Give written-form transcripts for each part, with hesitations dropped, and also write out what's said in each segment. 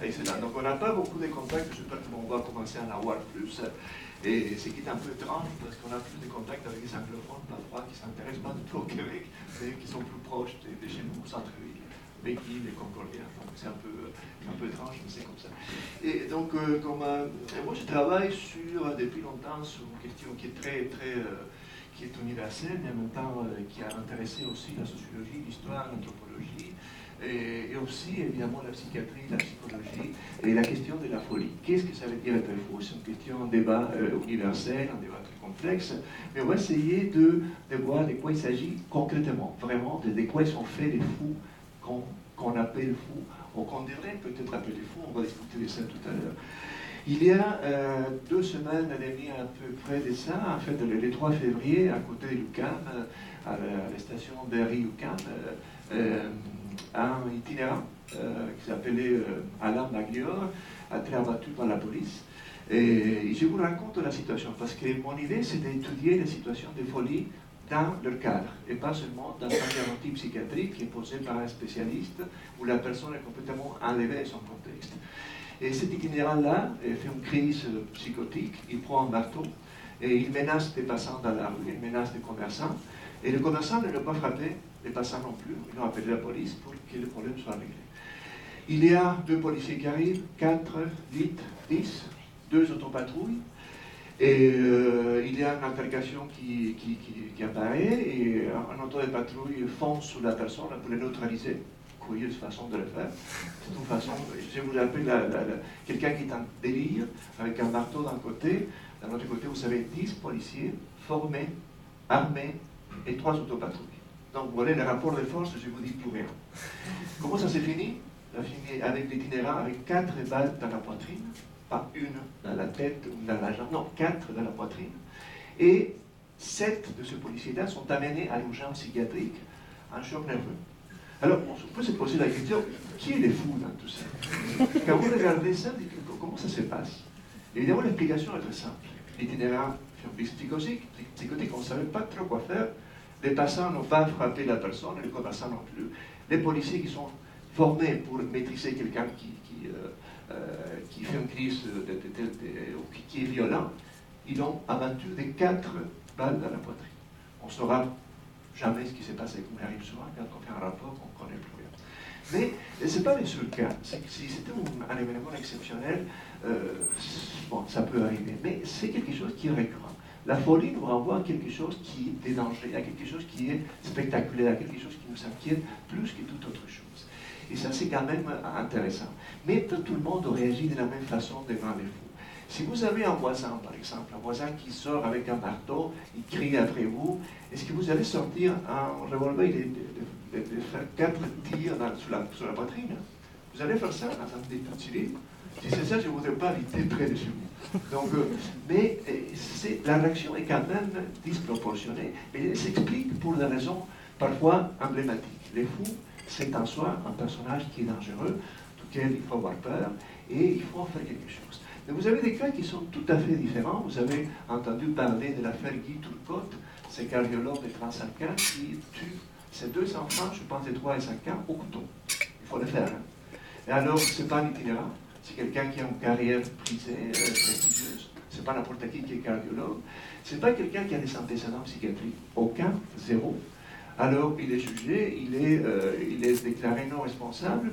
Excellent. Donc on n'a pas beaucoup de contacts, j'espère qu'on va commencer à en avoir plus. Et ce qui est un peu étrange, parce qu'on a plus de contacts avec les anglophones parfois qui ne s'intéressent pas du tout au Québec, mais qui sont plus proches de chez nous, au centre-ville, McGill et Concordia. Donc c'est un peu étrange, mais c'est comme ça. Et donc, moi je travaille depuis longtemps sur une question qui est qui est universelle, mais en même temps qui a intéressé aussi la sociologie, l'histoire, l'anthropologie, et aussi évidemment la psychiatrie, la psychologie, et la question de la folie. Qu'est-ce que ça veut dire être fou? C'est une question, un débat universel, un débat très complexe, mais on va essayer de voir de quoi il s'agit concrètement, vraiment, de quoi ils sont faits les fous qu'on appelle fous, ou qu'on devrait peut-être appeler fous. On va discuter de ça tout à l'heure. Il y a 2 semaines et demie à peu près de ça, en fait, le 3 février, à côté de l'UQAM, à la station Berry-UQAM, un itinérant qui s'appelait Alain Maglior a été abattu par la police. Et je vous raconte la situation, parce que mon idée, c'est d'étudier les situations de folie dans leur cadre, et pas seulement dans un diagnostic psychiatrique qui est posé par un spécialiste, où la personne est complètement enlevée de son contexte. Et cet itinérant-là fait une crise psychotique, il prend un marteau, et il menace des passants dans la rue, il menace des commerçants, et les commerçants ne l'ont pas frappé, les passants non plus, ils ont appelé la police pour que le problème soit réglé. Il y a 2 policiers qui arrivent, 4, 8, 10, 2 autopatrouilles, et il y a une altercation qui apparaît, et un auto de patrouille fonce sur la personne pour le neutraliser. Curieuse façon de le faire. C'est une façon, je vous appelle quelqu'un qui est en délire, avec un marteau d'un côté, d'un autre côté, vous savez, 10 policiers formés, armés, et 3 autopatrouilles. Donc voilà le rapport de force, je vous dis plus rien. Comment ça s'est fini? Ça a fini avec l'itinérant avec 4 balles dans la poitrine, pas une dans la tête ou dans la jambe, non, 4 dans la poitrine. Et 7 de ces policiers-là sont amenés à l'urgence psychiatrique en choc nerveux. Alors, on peut se poser la question, qui est le fou dans tout ça? Quand vous regardez ça, comment ça se passe? Évidemment, l'explication est très simple. L'itinérant fait un vice psychotique, on ne savait pas trop quoi faire. Les passants n'ont pas frappé la personne, les commerçants non plus. Les policiers qui sont formés pour maîtriser quelqu'un qui fait une crise qui est violent, ils ont abattu des 4 balles dans la poitrine. On saura jamais ce qui s'est passé, comme il arrive souvent quand on fait un rapport, on ne connaît plus rien. Mais ce n'est pas le seul cas. Si c'était un événement exceptionnel, bon, ça peut arriver. Mais c'est quelque chose qui est récurrent. La folie nous renvoie à quelque chose qui est danger, à quelque chose qui est spectaculaire, à quelque chose qui nous inquiète plus que toute autre chose. Et ça, c'est quand même intéressant. Mais pas tout le monde réagit de la même façon devant les fous. Si vous avez un voisin, par exemple, un voisin qui sort avec un marteau, il crie après vous, est-ce que vous allez sortir un revolver et de faire 4 tirs sur la poitrine? Vous allez faire ça dans un état civil? Si c'est ça, je ne voudrais pas habiter près de chez vous. Donc, mais la réaction est quand même disproportionnée, mais elle s'explique pour des raisons parfois emblématiques. Les fous, c'est en soi un personnage qui est dangereux, duquel il faut avoir peur, et il faut en faire quelque chose. Mais vous avez des cas qui sont tout à fait différents. Vous avez entendu parler de l'affaire Guy Turcotte, ce cardiologue de 35 ans qui tue ses 2 enfants, je pense de 3 et 5 ans, au couteau. Il faut le faire. Hein. Et alors, ce n'est pas un itinérant, c'est quelqu'un qui a une carrière prisée, prestigieuse. Ce n'est pas n'importe qui est cardiologue. Ce n'est pas quelqu'un qui a des antécédents psychiatriques. Aucun, 0. Alors, il est jugé, il est déclaré non responsable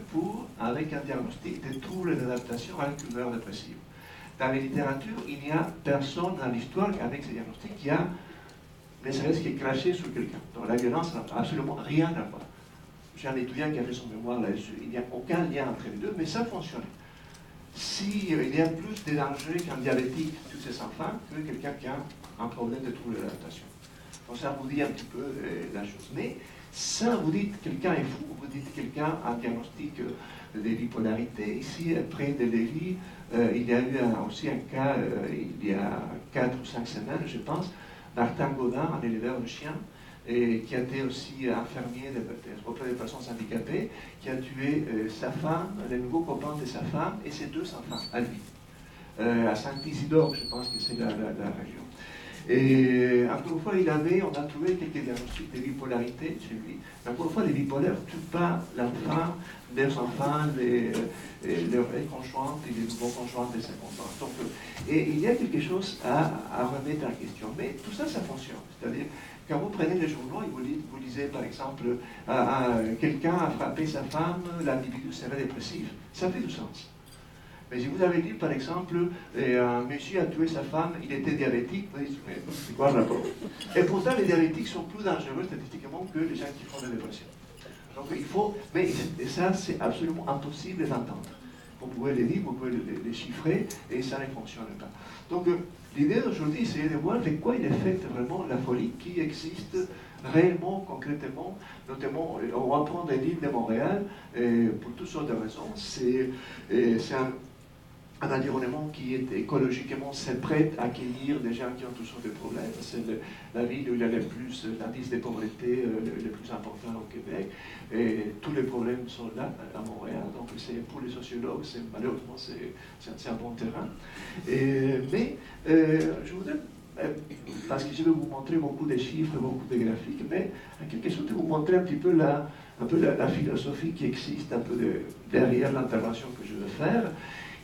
avec un diagnostic de troubles d'adaptation à une humeur dépressive. Dans la littérature, il n'y a personne dans l'histoire avec ce diagnostic qui a, ne serait-ce que craché sur quelqu'un. Donc la violence n'a absolument rien à voir. J'ai un étudiant qui a fait son mémoire là-dessus. Il n'y a aucun lien entre les deux, mais ça fonctionne. S'il y a plus de danger qu'un diabétique tous ses enfants que quelqu'un qui a un problème de trouble d'adaptation. Donc ça vous dit un petit peu la chose. Mais ça, vous dites quelqu'un est fou, vous dites quelqu'un a un diagnostic de bipolarité. Ici, près de Lévis, il y a eu aussi un cas, il y a 4 ou 5 semaines, je pense, Martin Godin, un éleveur de chiens, qui a été aussi infirmier auprès des personnes handicapées, qui a tué sa femme, le nouveau copain de sa femme et ses 2 enfants à lui. À Saint-Isidore, je pense que c'est la région. Et encore une fois, on a trouvé quelques diagnostics de bipolarité chez lui. Mais encore une fois, les bipolaires ne tuent pas l'enfant, les enfants, leurs conjointes et les nouveaux conjoints de 50 ans. Donc, et il y a quelque chose à remettre en question. Mais tout ça, ça fonctionne. C'est-à-dire, quand vous prenez les journaux et vous lisez, par exemple, quelqu'un a frappé sa femme, l'individu serait dépressif, ça fait du sens. Mais si vous avez dit, par exemple, un monsieur a tué sa femme, il était diabétique, vous dites, mais c'est quoi le rapport? Et pourtant, les diabétiques sont plus dangereux statistiquement que les gens qui font des dépressions. Donc il faut, mais ça, c'est absolument impossible d'entendre. Vous pouvez les dire, vous pouvez les chiffrer, et ça ne fonctionne pas. Donc l'idée d'aujourd'hui, c'est de voir de quoi il affecte vraiment la folie qui existe réellement, concrètement. Notamment, on va prendre l'île de Montréal, pour toutes sortes de raisons. C'est un environnement qui est écologiquement prêt à accueillir des gens qui ont toutes sortes de problèmes. C'est la ville où il y a l'indice de pauvreté le plus important au Québec. Et tous les problèmes sont là, à Montréal. Donc pour les sociologues, malheureusement, c'est un bon terrain. Mais je voudrais, parce que je vais vous montrer beaucoup de chiffres, beaucoup de graphiques, mais en quelque sorte, vous montrer un petit peu la philosophie qui existe un peu derrière l'intervention que je veux faire.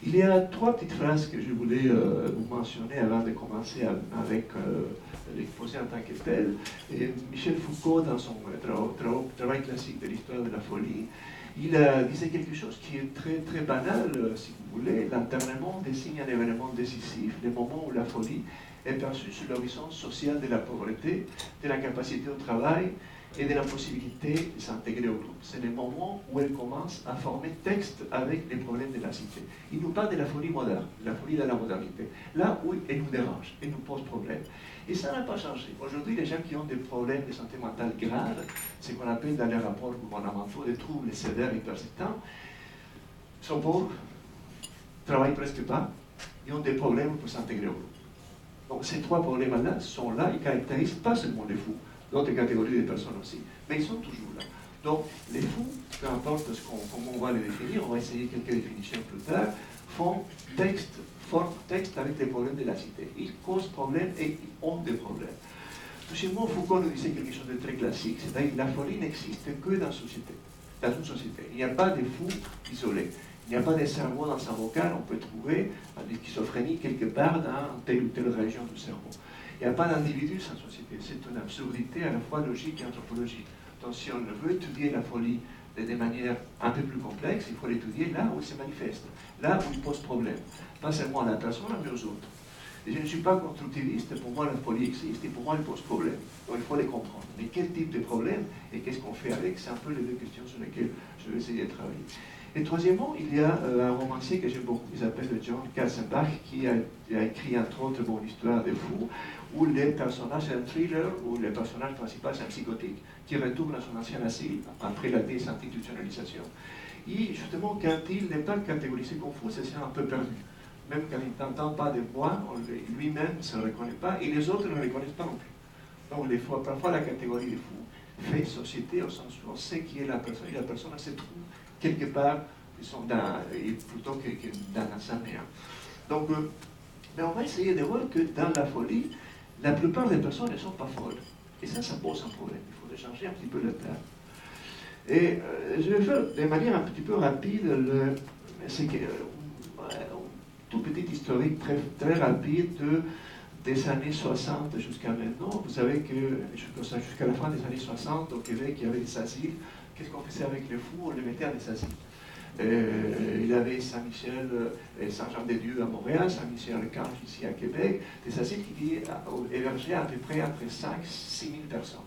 Il y a trois petites phrases que je voulais vous mentionner avant de commencer avec l'exposé en tant que tel. Et Michel Foucault, dans son travail classique de l'histoire de la folie, il disait quelque chose qui est très, très banal, si vous voulez. L'internement désigne un événement décisif, le moment où la folie est perçue sur l'horizon social de la pauvreté, de l'incapacité au travail et de l'impossibilité de s'intégrer au groupe. C'est le moment où elle commence à former texte avec les problèmes de la cité. Il nous parle de la folie moderne, la folie de la modernité, là où elle nous dérange, elle nous pose problème. Et ça n'a pas changé. Aujourd'hui, les gens qui ont des problèmes de santé mentale graves, ce qu'on appelle dans les rapports gouvernementaux des troubles sévères et persistants, sont pauvres, ne travaillent presque pas, et ont des problèmes pour s'intégrer au groupe. Donc ces trois problèmes-là sont là, ils caractérisent pas seulement les fous, d'autres catégories de personnes aussi, mais ils sont toujours là. Donc les fous, peu importe comment on va les définir, on va essayer quelques définitions plus tard, forment texte avec les problèmes de la cité. Ils causent problème et ils ont des problèmes. Deuxièmement, Foucault nous disait quelque chose de très classique, c'est-à-dire que la folie n'existe que dans une société. Il n'y a pas de fous isolés. Il n'y a pas de cerveau dans un cerveau vocal, on peut trouver une schizophrénie quelque part dans telle ou telle région du cerveau. Il n'y a pas d'individu sans société. C'est une absurdité à la fois logique et anthropologique. Donc si on veut étudier la folie de manière un peu plus complexe, il faut l'étudier là où il se manifeste, là où il pose problème. Pas seulement à la personne, mais aux autres. Et je ne suis pas constructiviste, pour moi la folie existe et pour moi elle pose problème. Donc il faut les comprendre. Mais quel type de problème et qu'est-ce qu'on fait avec, c'est un peu les deux questions sur lesquelles je vais essayer de travailler. Et troisièmement, il y a un romancier que j'aime beaucoup, qui s'appelle John Katzenbach, qui a écrit entre autres l'histoire des fous, où les personnages, c'est un thriller, où le personnage principal c'est un psychotique, qui retourne à son ancien asile après la désinstitutionnalisation. Et justement, quand il n'est pas catégorisé comme fou, c'est un peu perdu. Même quand il n'entend pas de voix, lui-même ne se reconnaît pas, et les autres ne le reconnaissent pas non plus. Donc parfois la catégorie des fous fait société au sens où on sait qui est la personne, et la personne se trouve quelque part, plutôt que dans un néant. Donc, mais on va essayer de voir que dans la folie, la plupart des personnes ne sont pas folles. Et ça pose un problème. Il faudrait changer un petit peu le terme. Et je vais faire de manière un petit peu rapide tout petit historique très, très rapide des années 60 jusqu'à maintenant. Vous savez que jusqu'à la fin des années 60, au Québec, il y avait des asiles. Qu'est-ce qu'on faisait avec les fous? On les mettait à des asiles. Il y avait Saint-Michel et Saint-Jean-des-Dieux à Montréal, Saint-Michel-Archange ici à Québec, des asiles qui hébergeaient à peu près entre 5 000 et 6 000 personnes.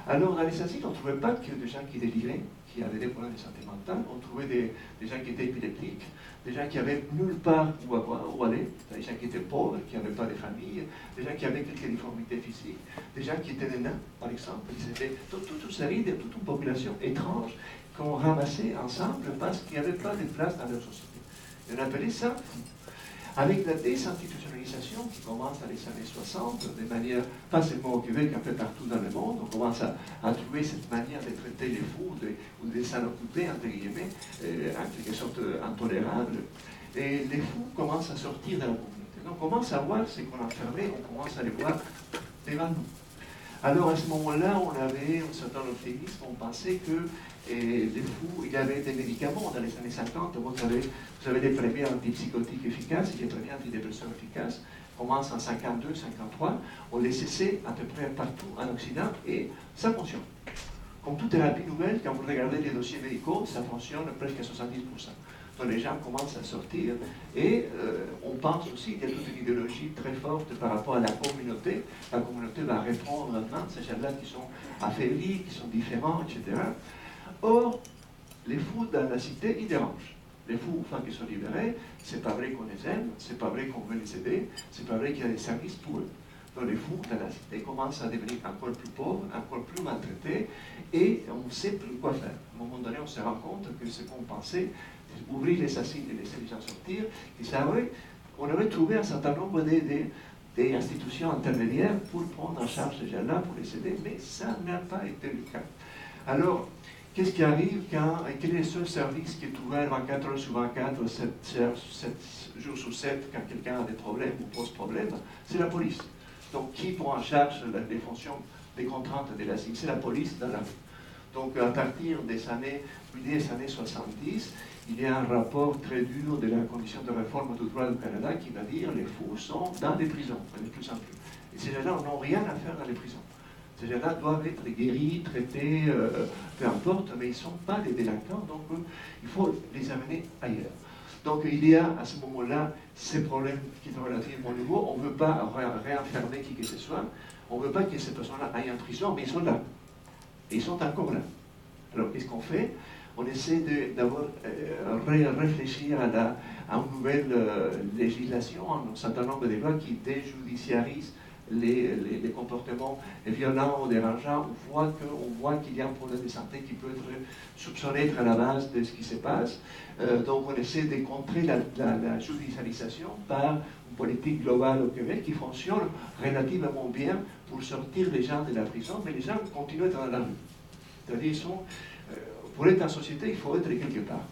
Alors dans les asiles, on ne trouvait pas que des gens qui déliraient, qui avaient des problèmes de santé mentale, on trouvait des gens qui étaient épileptiques, des gens qui avaient nulle part où aller, des gens qui étaient pauvres, qui n'avaient pas de famille, des gens qui avaient quelques difformités physiques, des gens qui étaient des nains, par exemple. C'était toute une série de toute une population étrange qu'on ramassait ensemble parce qu'il n'y avait pas de place dans leur société. Et on appelait ça fou. Avec la désinstitutionnalisation qui commence dans les années 60, de manière, pas seulement au Québec, un peu partout dans le monde, on commence à trouver cette manière de traiter les fous ou de s'en occuper, entre guillemets, en quelque sorte intolérable. Et les fous commencent à sortir de la communauté. on commence à voir ce qu'on a enfermé, on commence à les voir devant nous. Alors à ce moment-là, on avait un certain optimisme, on pensait que les fous, il y avait des médicaments dans les années 50, vous avez des premiers antipsychotiques efficaces, et des premiers antidépresseurs efficaces, commence en 52, 53, on les cessait à peu près partout en Occident et ça fonctionne. Comme toute thérapie nouvelle, quand vous regardez les dossiers médicaux, ça fonctionne presque à 70%. Donc les gens commencent à sortir et on pense aussi qu'il y a toute une idéologie très forte par rapport à la communauté. La communauté va répondre maintenant de ces gens-là qui sont affaiblis, qui sont différents, etc. Or, les fous dans la cité, ils dérangent. Les fous, enfin, qui sont libérés, c'est pas vrai qu'on les aime, c'est pas vrai qu'on veut les aider, c'est pas vrai qu'il y a des services pour eux. Donc les fous dans la cité commencent à devenir encore plus pauvres, encore plus maltraités, et on ne sait plus quoi faire. À un moment donné, on se rend compte que ce qu'on pensait, c'est ouvrir les assises et laisser les gens sortir, et ça on aurait trouvé un certain nombre des institutions intermédiaires pour prendre en charge ces gens-là, pour les aider, mais ça n'a pas été le cas. Alors, qu'est-ce qui arrive quel est le seul service qui est ouvert 24 heures sur 24, 7 jours sur 7, quand quelqu'un a des problèmes ou pose problème? C'est la police. Donc, qui prend en charge les fonctions, les contraintes de l'asile? C'est la police dans la rue. Donc, à partir des années 70, il y a un rapport très dur de la Commission de réforme du droit du Canada qui va dire que les fous sont dans les prisons, de plus en plus. Et ces gens-là n'ont rien à faire dans les prisons. Ces gens-là doivent être guéris, traités, peu importe, mais ils ne sont pas des délinquants, donc il faut les amener ailleurs. Donc il y a à ce moment-là ces problèmes qui sont relativement nouveaux. On ne veut pas réenfermer qui que ce soit, on ne veut pas que ces personnes-là aillent en prison, mais ils sont là. Et ils sont encore là. Alors qu'est-ce qu'on fait? On essaie d'avoir réfléchir à une nouvelle législation, un certain nombre de lois qui déjudiciarisent les comportements violents ou dérangeants. On voit qu'il y a un problème de santé qui peut être soupçonné être à la base de ce qui se passe. Donc on essaie de contrer la judiciarisation par une politique globale au Québec qui fonctionne relativement bien pour sortir les gens de la prison, mais les gens continuent à être dans la rue. C'est-à-dire, pour être en société, il faut être quelque part.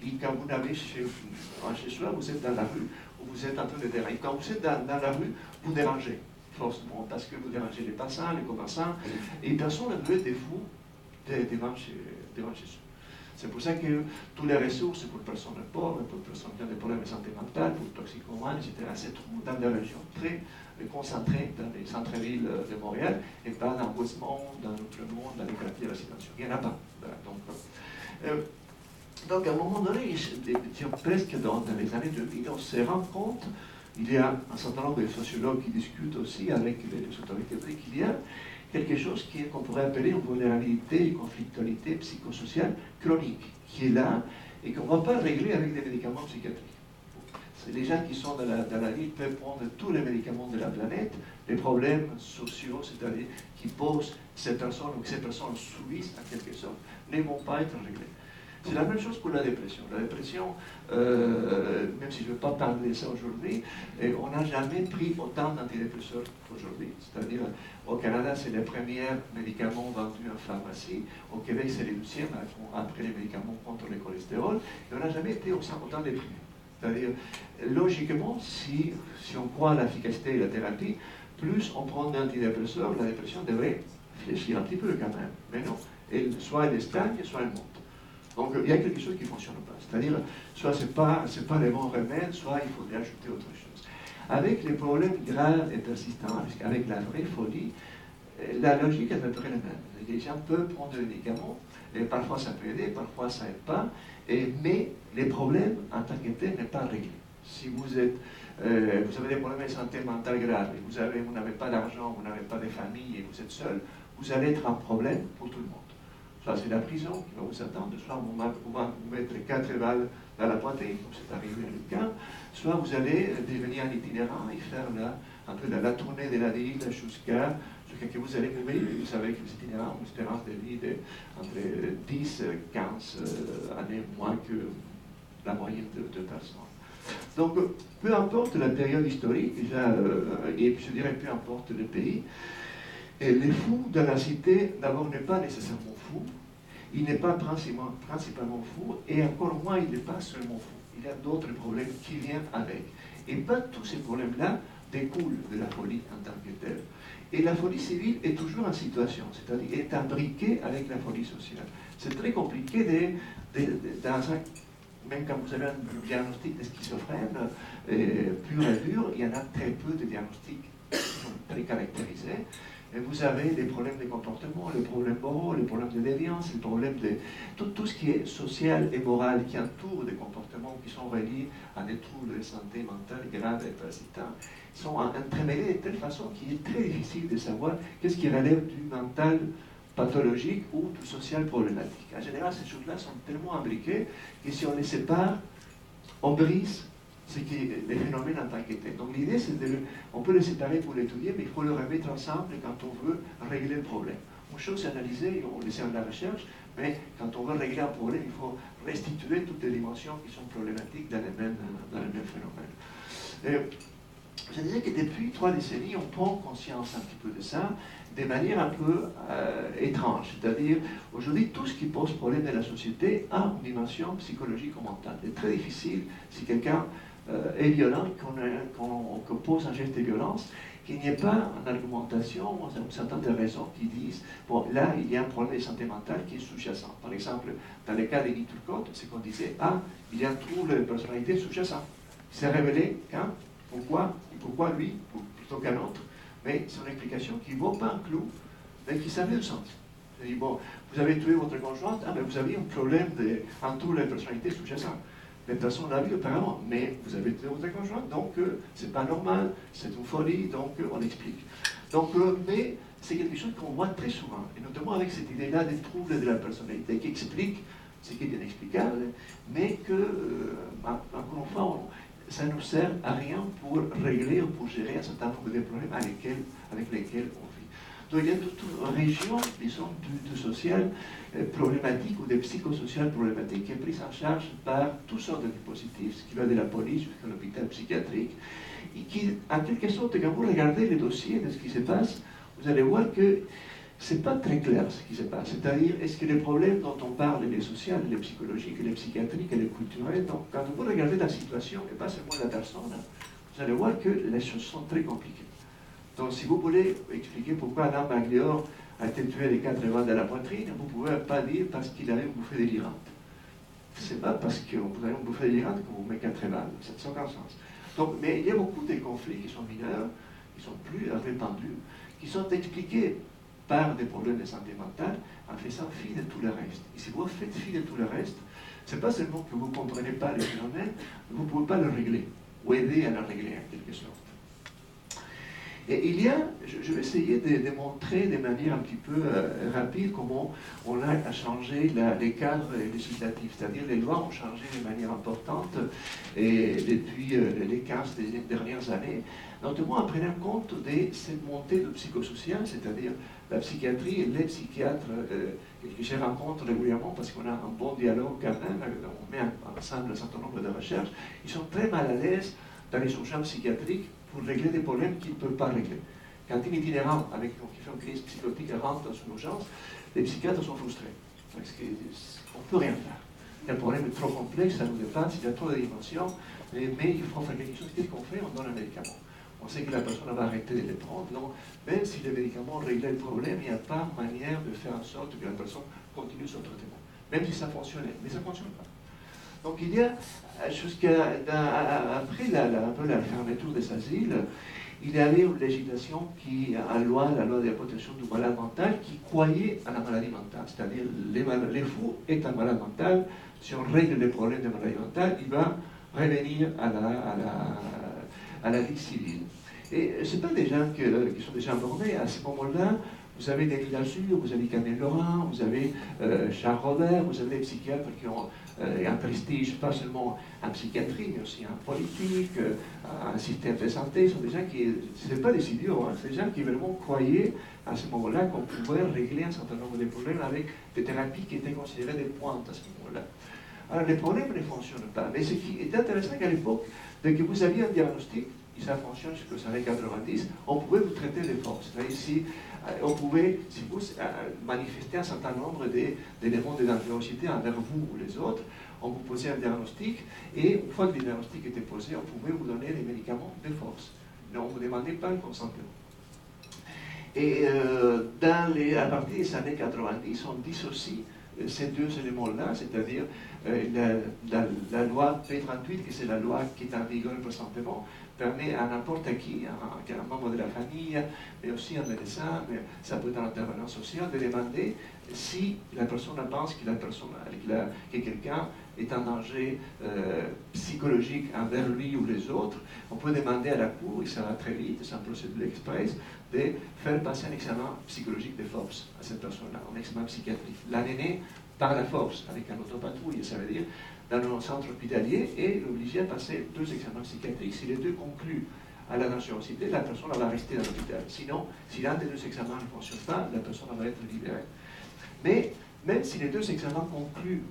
Et quand vous n'avez chez soi, vous êtes dans la rue, ou vous êtes en train de déranger. Quand vous êtes dans la rue, vous dérangez, forcément, parce que vous dérangez les passants, les commerçants, et personne ne veut être des fous devant chez soi. C'est pour ça que toutes les ressources pour les personnes pauvres, pour les personnes qui ont des problèmes de santé mentale, pour les toxicomanes, etc., se trouvent dans des régions très concentrées, dans les centres-villes de Montréal, et pas dans Westmount, dans Outremont, dans les quartiers résidentiels. Il n'y en a pas. Voilà, donc, à un moment donné, presque dans les années 2000, on se rend compte, il y a un certain nombre de sociologues qui discutent aussi avec les autorités publiques, qu'il y a quelque chose qu'on pourrait appeler une vulnérabilité, une conflictualité psychosociale chronique, qui est là et qu'on ne va pas régler avec des médicaments psychiatriques. Les gens qui sont dans la ville peuvent prendre tous les médicaments de la planète, les problèmes sociaux, c'est-à-dire qui posent ces personnes ou que ces personnes subissent en quelque sorte, ne vont pas être réglés. C'est la même chose pour la dépression. La dépression, même si je ne veux pas parler de ça aujourd'hui, on n'a jamais pris autant d'antidépresseurs qu'aujourd'hui. C'est-à-dire, au Canada, c'est les premiers médicaments vendus en pharmacie. Au Québec, c'est les 12e, après les médicaments contre le cholestérol. Et on n'a jamais été autant déprimé. C'est-à-dire, logiquement, si on croit à l'efficacité de la thérapie, plus on prend d'antidépresseurs, la dépression devrait fléchir un petit peu quand même. Mais non. Soit elle stagne, soit elle monte. Donc il y a quelque chose qui ne fonctionne pas. C'est-à-dire, soit ce n'est pas les bons remèdes, soit il faudrait ajouter autre chose. Avec les problèmes graves et persistants, avec la vraie folie, la logique est à peu près la même. Les gens peuvent prendre des médicaments, et parfois ça peut aider, parfois ça n'aide pas, mais les problèmes en tant que tel n'est pas réglé. Si vous avez des problèmes de santé mentale graves, et vous n'avez pas d'argent, vous n'avez pas de famille, et vous êtes seul, vous allez être un problème pour tout le monde. Soit c'est la prison qui va vous attendre, soit on va vous mettre 4 balles dans la poitrine, comme c'est arrivé à quelqu'un, soit vous allez devenir un itinérant et faire un peu la tournée de la ville jusqu'à que vous allez mourir. Vous savez que les itinérants ont une espérance de vie entre 10 et 15 années moins que la moyenne de personnes. Donc, peu importe la période historique, et je dirais peu importe le pays, et les fous de la cité, d'abord, n'est pas nécessairement fou, il n'est pas principalement fou, et encore moins, il n'est pas seulement fou. il y a d'autres problèmes qui viennent avec. Et pas tous ces problèmes-là découlent de la folie en tant que telle. Et la folie civile est toujours en situation, c'est-à-dire est imbriquée avec la folie sociale. C'est très compliqué même quand vous avez un diagnostic de schizophrène pur et dur, il y en a très peu de diagnostics qui sont très caractérisés. Et vous avez des problèmes de comportement, les problèmes moraux, les problèmes de déviance, les problèmes de tout ce qui est social et moral qui entoure des comportements qui sont reliés à des troubles de santé mentale graves et persistants, sont entremêlés de telle façon qu'il est très difficile de savoir qu'est-ce qui relève du mental pathologique ou du social problématique. En général, ces choses-là sont tellement imbriquées que si on les sépare, on brise les phénomènes en tant que tels. Donc l'idée, c'est on peut les séparer pour l'étudier, mais il faut les remettre ensemble quand on veut régler le problème. Une chose, c'est analyser, on essaie de la recherche, mais quand on veut régler un problème, il faut restituer toutes les dimensions qui sont problématiques dans les mêmes phénomènes. Je disais que depuis 3 décennies, on prend conscience un petit peu de ça, de manière un peu étrange. C'est-à-dire, aujourd'hui, tout ce qui pose problème dans la société a une dimension psychologique ou mentale. C'est très difficile, si quelqu'un est violent, qu'on pose un geste de violence, qu'il n'y ait pas une argumentation, un certain nombre de raisons qui disent, bon, là, il y a un problème de santé mentale qui est sous-jacent. Par exemple, dans le cas de Guy Turcotte, c'est qu'on disait, il y a un trouble de personnalité sous-jacent. Il s'est révélé quand, pourquoi lui, plutôt qu'un autre, mais son explication qui ne vaut pas un clou, mais qui savait le sens. Je dis, bon, vous avez tué votre conjointe, mais vous avez un problème en trouble de personnalité sous-jacent. Mais de toute façon, on l'a vu apparemment, mais vous avez tué votre conjointe, donc c'est pas normal, c'est une folie, donc on explique. Donc, mais c'est quelque chose qu'on voit très souvent, et notamment avec cette idée-là des troubles de la personnalité qui explique ce qui est inexplicable, mais que, encore une fois, ça ne nous sert à rien pour régler ou pour gérer un certain nombre de problèmes avec lesquels on vit. Donc il y a toute une région, disons, du social problématique ou des psychosociales problématiques qui est prise en charge par toutes sortes de dispositifs, ce qui va de la police jusqu'à l'hôpital psychiatrique, et qui, en quelque sorte, quand vous regardez les dossiers de ce qui se passe, vous allez voir que c'est pas très clair ce qui se passe. C'est-à-dire, est-ce que les problèmes dont on parle, les sociaux, les psychologiques, les psychiatriques et les culturels, donc quand vous regardez la situation, et pas seulement la personne, vous allez voir que les choses sont très compliquées. Donc, si vous voulez expliquer pourquoi Adam Magliore a été tué les 4 balles de la poitrine, vous ne pouvez pas dire parce qu'il avait une bouffée délirante. C'est pas parce que vous avez une bouffée délirante que vous met 4 balles. Ça n'a aucun sens. Donc, mais il y a beaucoup de conflits qui sont mineurs, qui sont plus répandus, qui sont expliqués par des problèmes de santé mentale en faisant fi de tout le reste. Et si vous faites fi de tout le reste, ce n'est pas seulement que vous ne comprenez pas les phénomènes, mais vous ne pouvez pas le régler, ou aider à le régler en quelque sorte. Et il y a, je vais essayer de montrer de manière un petit peu rapide comment on a changé les cadres législatifs, c'est-à-dire les lois ont changé de manière importante et depuis les 15 dernières années, notamment en prenant compte de cette montée de psychosocial, c'est-à-dire la psychiatrie et les psychiatres que je rencontre régulièrement parce qu'on a un bon dialogue quand même, on met ensemble un certain nombre de recherches, ils sont très mal à l'aise dans les urgences psychiatriques pour régler des problèmes qu'ils ne peuvent pas régler. Quand un itinérant qui fait une crise psychotique rentre dans une urgence, les psychiatres sont frustrés. Parce qu'on ne peut rien faire. Il y a un problème trop complexe, ça nous dépasse, il y a trop de dimensions, mais il faut faire quelque chose. Qu'est-ce qu'on fait? On donne un médicament. On sait que la personne va arrêter de les prendre, donc même si les médicaments règlent le problème, il n'y a pas manière de faire en sorte que la personne continue son traitement. Même si ça fonctionnait, mais ça ne fonctionne pas. Donc il y a, après la fermeture des asiles, il y avait une législation la loi de la protection du malade mental, qui croyait à la maladie mentale. C'est-à-dire, les fous est un malade mental. Si on règle les problèmes de maladie mentale, il va revenir à la vie civile. Et ce n'est pas des gens qui sont déjà informés. À ce moment-là, vous avez des Lazure, vous avez Camille Laurent, vous avez Charles Robert, vous avez des psychiatres qui ont un prestige, pas seulement en psychiatrie, mais aussi en politique, en système de santé. Ce sont des gens qui, ce n'est pas des idiots, c'est des gens qui vraiment croyaient à ce moment-là qu'on pouvait régler un certain nombre de problèmes avec des thérapies qui étaient considérées des pointes à ce moment-là. Alors les problèmes ne fonctionnent pas. Mais ce qui est intéressant qu'à l'époque, dès que vous aviez un diagnostic, et ça fonctionne jusqu'aux années 90, on pouvait vous traiter de force. Si vous manifestez un certain nombre d'éléments de dangerosité envers vous ou les autres, on vous posait un diagnostic, et une fois que le diagnostic était posé, on pouvait vous donner les médicaments de force. Mais on ne vous demandait pas le consentement. Et à partir des années 90, on dissocie ces deux éléments-là, c'est-à-dire la loi P38, qui c'est la loi qui est en vigueur présentement, permet à n'importe qui, un membre de la famille, mais aussi un médecin, mais ça peut être un intervenant social, de demander si la personne pense que quelqu'un est en danger psychologique envers lui ou les autres. On peut demander à la Cour, et ça va très vite, c'est un procédure express, de faire passer un examen psychologique de force à cette personne-là, un examen psychiatrique. L'année par la force, avec un autopatrouille, ça veut dire dans un centre hospitalier, et l'obliger à passer 2 examens psychiatriques. Si les deux concluent à la dangerosité, la personne va rester dans l'hôpital. Sinon, si l'un des 2 examens ne fonctionne pas, la personne va être libérée. Mais même si les 2 examens concluent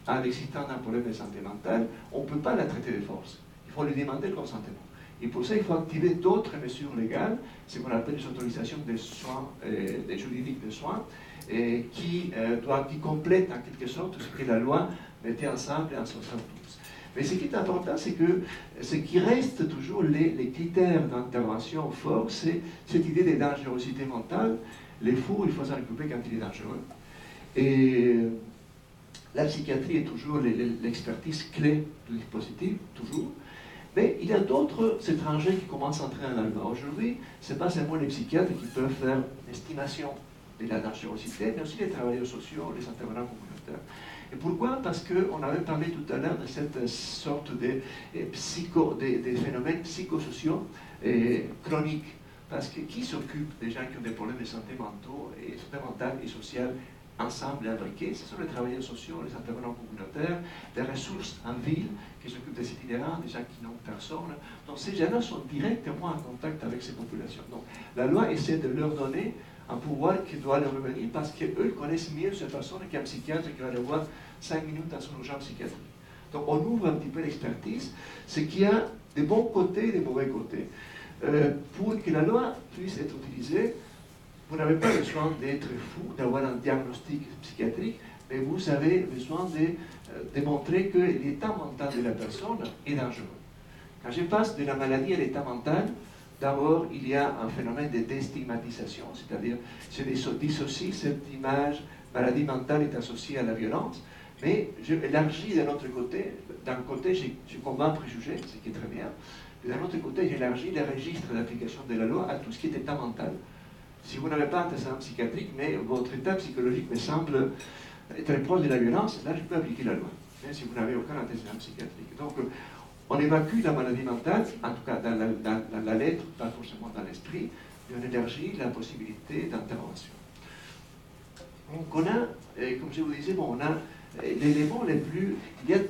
à l'existence d'un problème de santé mentale, on ne peut pas la traiter de force. Il faut lui demander le consentement. Et pour ça, il faut activer d'autres mesures légales, ce qu'on appelle les autorisations des soins, des juridiques de soins, qui complètent en quelque sorte ce que la loi mettait ensemble en 1972. Mais ce qui est important, c'est que ce qui reste toujours les critères d'intervention forts, c'est cette idée de dangerosité mentale. Les fous, il faut s'en occuper quand il est dangereux. Et la psychiatrie est toujours l'expertise clé du dispositif, toujours. Mais il y a d'autres étrangers qui commencent à entrer dans la loi. Aujourd'hui, ce n'est pas seulement les psychiatres qui peuvent faire une estimation de la dangerosité, mais aussi les travailleurs sociaux, les intervenants communautaires. Et pourquoi? Parce qu'on avait parlé tout à l'heure de cette sorte de phénomènes psychosociaux chroniques. Parce que qui s'occupe des gens qui ont des problèmes de santé mentale et sociale ensemble et imbriqués? Ce sont les travailleurs sociaux, les intervenants communautaires, les ressources en ville qui s'occupent des itinérants, des gens qui n'ont personne. Donc ces gens-là sont directement en contact avec ces populations. Donc la loi essaie de leur donner un pouvoir qui doit leur revenir parce qu'eux connaissent mieux ces personnes qu'un psychiatre qui va aller voir 5 minutes dans son urgence psychiatrique. Donc on ouvre un petit peu l'expertise, ce qui a des bons côtés et des mauvais côtés. Pour que la loi puisse être utilisée, vous n'avez pas besoin d'être fou, d'avoir un diagnostic psychiatrique, mais vous avez besoin de démontrer que l'état mental de la personne est dangereux. Quand je passe de la maladie à l'état mental, d'abord, il y a un phénomène de déstigmatisation, c'est-à-dire se dissocie cette image, maladie mentale est associée à la violence, mais je élargis d'un autre côté, d'un côté je combats un préjugé, ce qui est très bien, et d'un autre côté j'élargis les registres d'application de la loi à tout ce qui est état mental. Si vous n'avez pas un antécédent psychiatrique, mais votre état psychologique me semble très proche de la violence, là je peux appliquer la loi, même si vous n'avez aucun antécédent psychiatrique. Donc, on évacue la maladie mentale, en tout cas dans la lettre, pas forcément dans l'esprit, mais on élargit la possibilité d'intervention. Donc on a, comme je vous disais, on a l'élément les plus... Il y a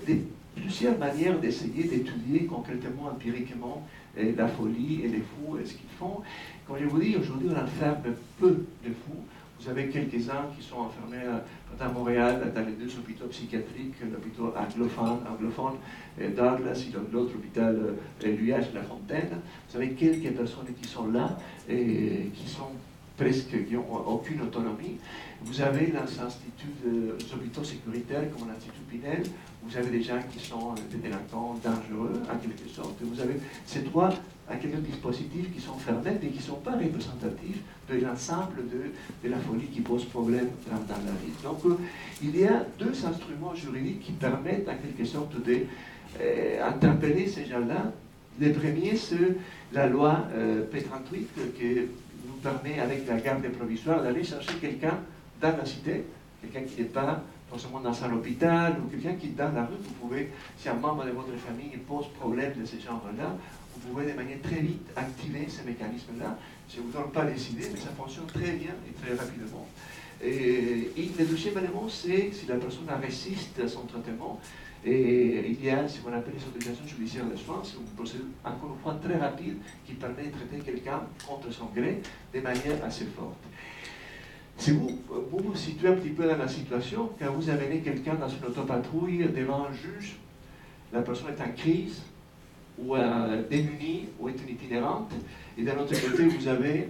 plusieurs manières d'essayer d'étudier concrètement, empiriquement, la folie et les fous et ce qu'ils font. Comme je vous dis, aujourd'hui on enferme peu de fous. Vous avez quelques-uns qui sont enfermés à Montréal, dans les 2 hôpitaux psychiatriques, l'hôpital anglophone Douglas et l'autre hôpital l'UH La Fontaine. Vous avez quelques personnes qui sont là et qui n'ont aucune autonomie. Vous avez les hôpitaux sécuritaires comme l'Institut Pinel. Vous avez des gens qui sont des délinquants dangereux, en quelque sorte. Vous avez ces 3 dispositifs qui sont fermés mais qui ne sont pas représentatifs de l'ensemble de la folie qui pose problème dans la vie. Donc il y a 2 instruments juridiques qui permettent en quelque sorte d'interpeller ces gens-là. Le premier, c'est la loi P38 qui nous permet, avec la garde provisoire, d'aller chercher quelqu'un dans la cité, quelqu'un qui n'est pas forcément dans un hôpital, ou quelqu'un qui est dans la rue. Vous pouvez, si un membre de votre famille pose problème de ce genre-là, vous pouvez de manière très vite activer ces mécanismes-là. Je ne vous donne pas les idées, mais ça fonctionne très bien et très rapidement. Et le deuxième élément, c'est si la personne résiste à son traitement, et il y a ce qu'on appelle les autorisations judiciaires de soins, c'est une procédure encore une fois très rapide qui permet de traiter quelqu'un contre son gré de manière assez forte. Si vous vous situez un petit peu dans la situation, quand vous amenez quelqu'un dans une autopatrouille devant un juge, la personne est en crise, ou démunie, ou est une itinérante, et d'un autre côté, vous avez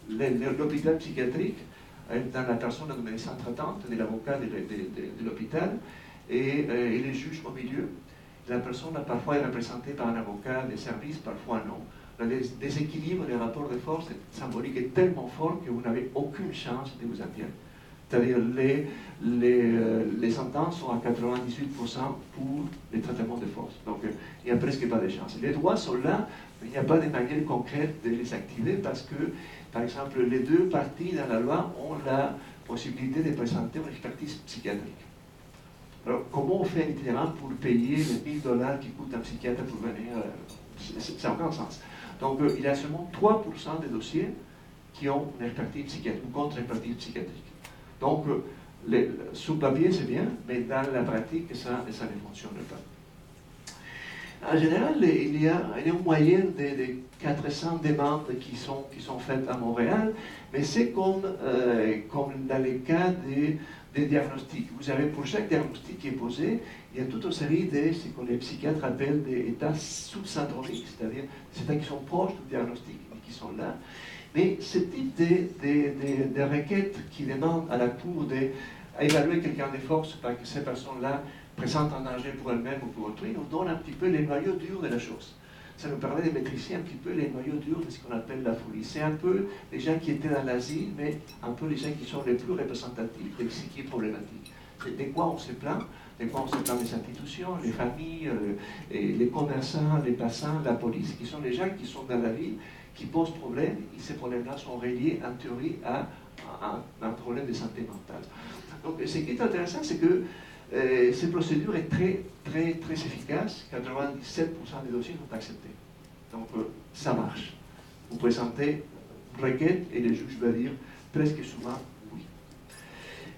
l'hôpital psychiatrique, dans la personne de médecin traitante, de l'avocat de l'hôpital, et les juges au milieu. La personne parfois est représentée par un avocat des services, parfois non. Le déséquilibre des rapports de force symbolique est tellement fort que vous n'avez aucune chance de vous en tirer. C'est-à-dire les sentences sont à 98% pour les traitements de force. Donc il n'y a presque pas de chance. Les droits sont là, mais il n'y a pas de manière concrète de les activer parce que, par exemple, les deux parties dans la loi ont la possibilité de présenter une expertise psychiatrique. Alors, comment on fait un itinérant pour payer les $1000 qui coûte un psychiatre pour venir ça n'a aucun sens. Donc, il y a seulement 3% des dossiers qui ont une expertise psychiatrique, une contre-expertise psychiatrique. Donc, sous papier, c'est bien, mais dans la pratique, ça ne fonctionne pas. En général, il y a une moyenne de 400 demandes qui sont faites à Montréal, mais c'est comme dans les cas des diagnostics. Vous avez pour chaque diagnostic qui est posé, il y a toute une série de ce que les psychiatres appellent des états sous-syndromiques, c'est-à-dire des états qui sont proches du diagnostic et qui sont là. Mais ce type de requêtes qui demandent à la Cour d'évaluer quelqu'un de force parce que ces personnes-là présentent un danger pour elles-mêmes ou pour autrui, nous donne un petit peu les noyaux durs de la chose. Ça nous permet de maîtriser un petit peu les noyaux durs de ce qu'on appelle la folie. C'est un peu les gens qui étaient dans l'asile, mais un peu les gens qui sont les plus représentatifs de ce qui est problématique. De quoi on se plaint? De quoi on se plaint des institutions, les familles, les commerçants, les passants, la police, qui sont les gens qui sont dans la ville, qui posent problème, et ces problèmes-là sont reliés en théorie à un problème de santé mentale. Donc ce qui est intéressant, c'est que cette procédure est très, très, très efficace. 97% des dossiers sont acceptés. Donc ça marche. Vous présentez une requête et le juge va dire presque souvent oui.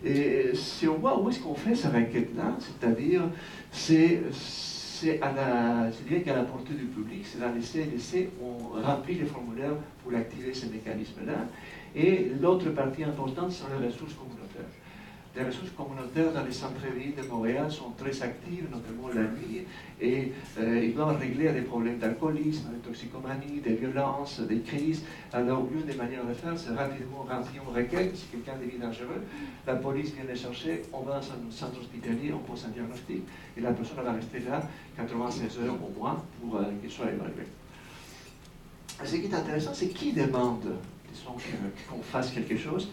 Et si on voit où est-ce qu'on fait cette requête-là, c'est-à-dire c'est qu'à la portée du public, c'est dans les CLSC, on remplit les formulaires pour activer ces mécanismes-là. Et l'autre partie importante sont les ressources communautaires. Les ressources communautaires dans les centres-villes de Montréal sont très actives, notamment la nuit, et ils doivent régler des problèmes d'alcoolisme, de toxicomanie, de violences, des crises. Alors, l'une des manières de faire, c'est rapidement remplir une requête, si quelqu'un devient dangereux, la police vient les chercher, on va dans un centre hospitalier, on pose un diagnostic, et la personne va rester là 96 heures au moins pour qu'il soit évalué. Ce qui est intéressant, c'est qui demande qu'on fasse quelque chose.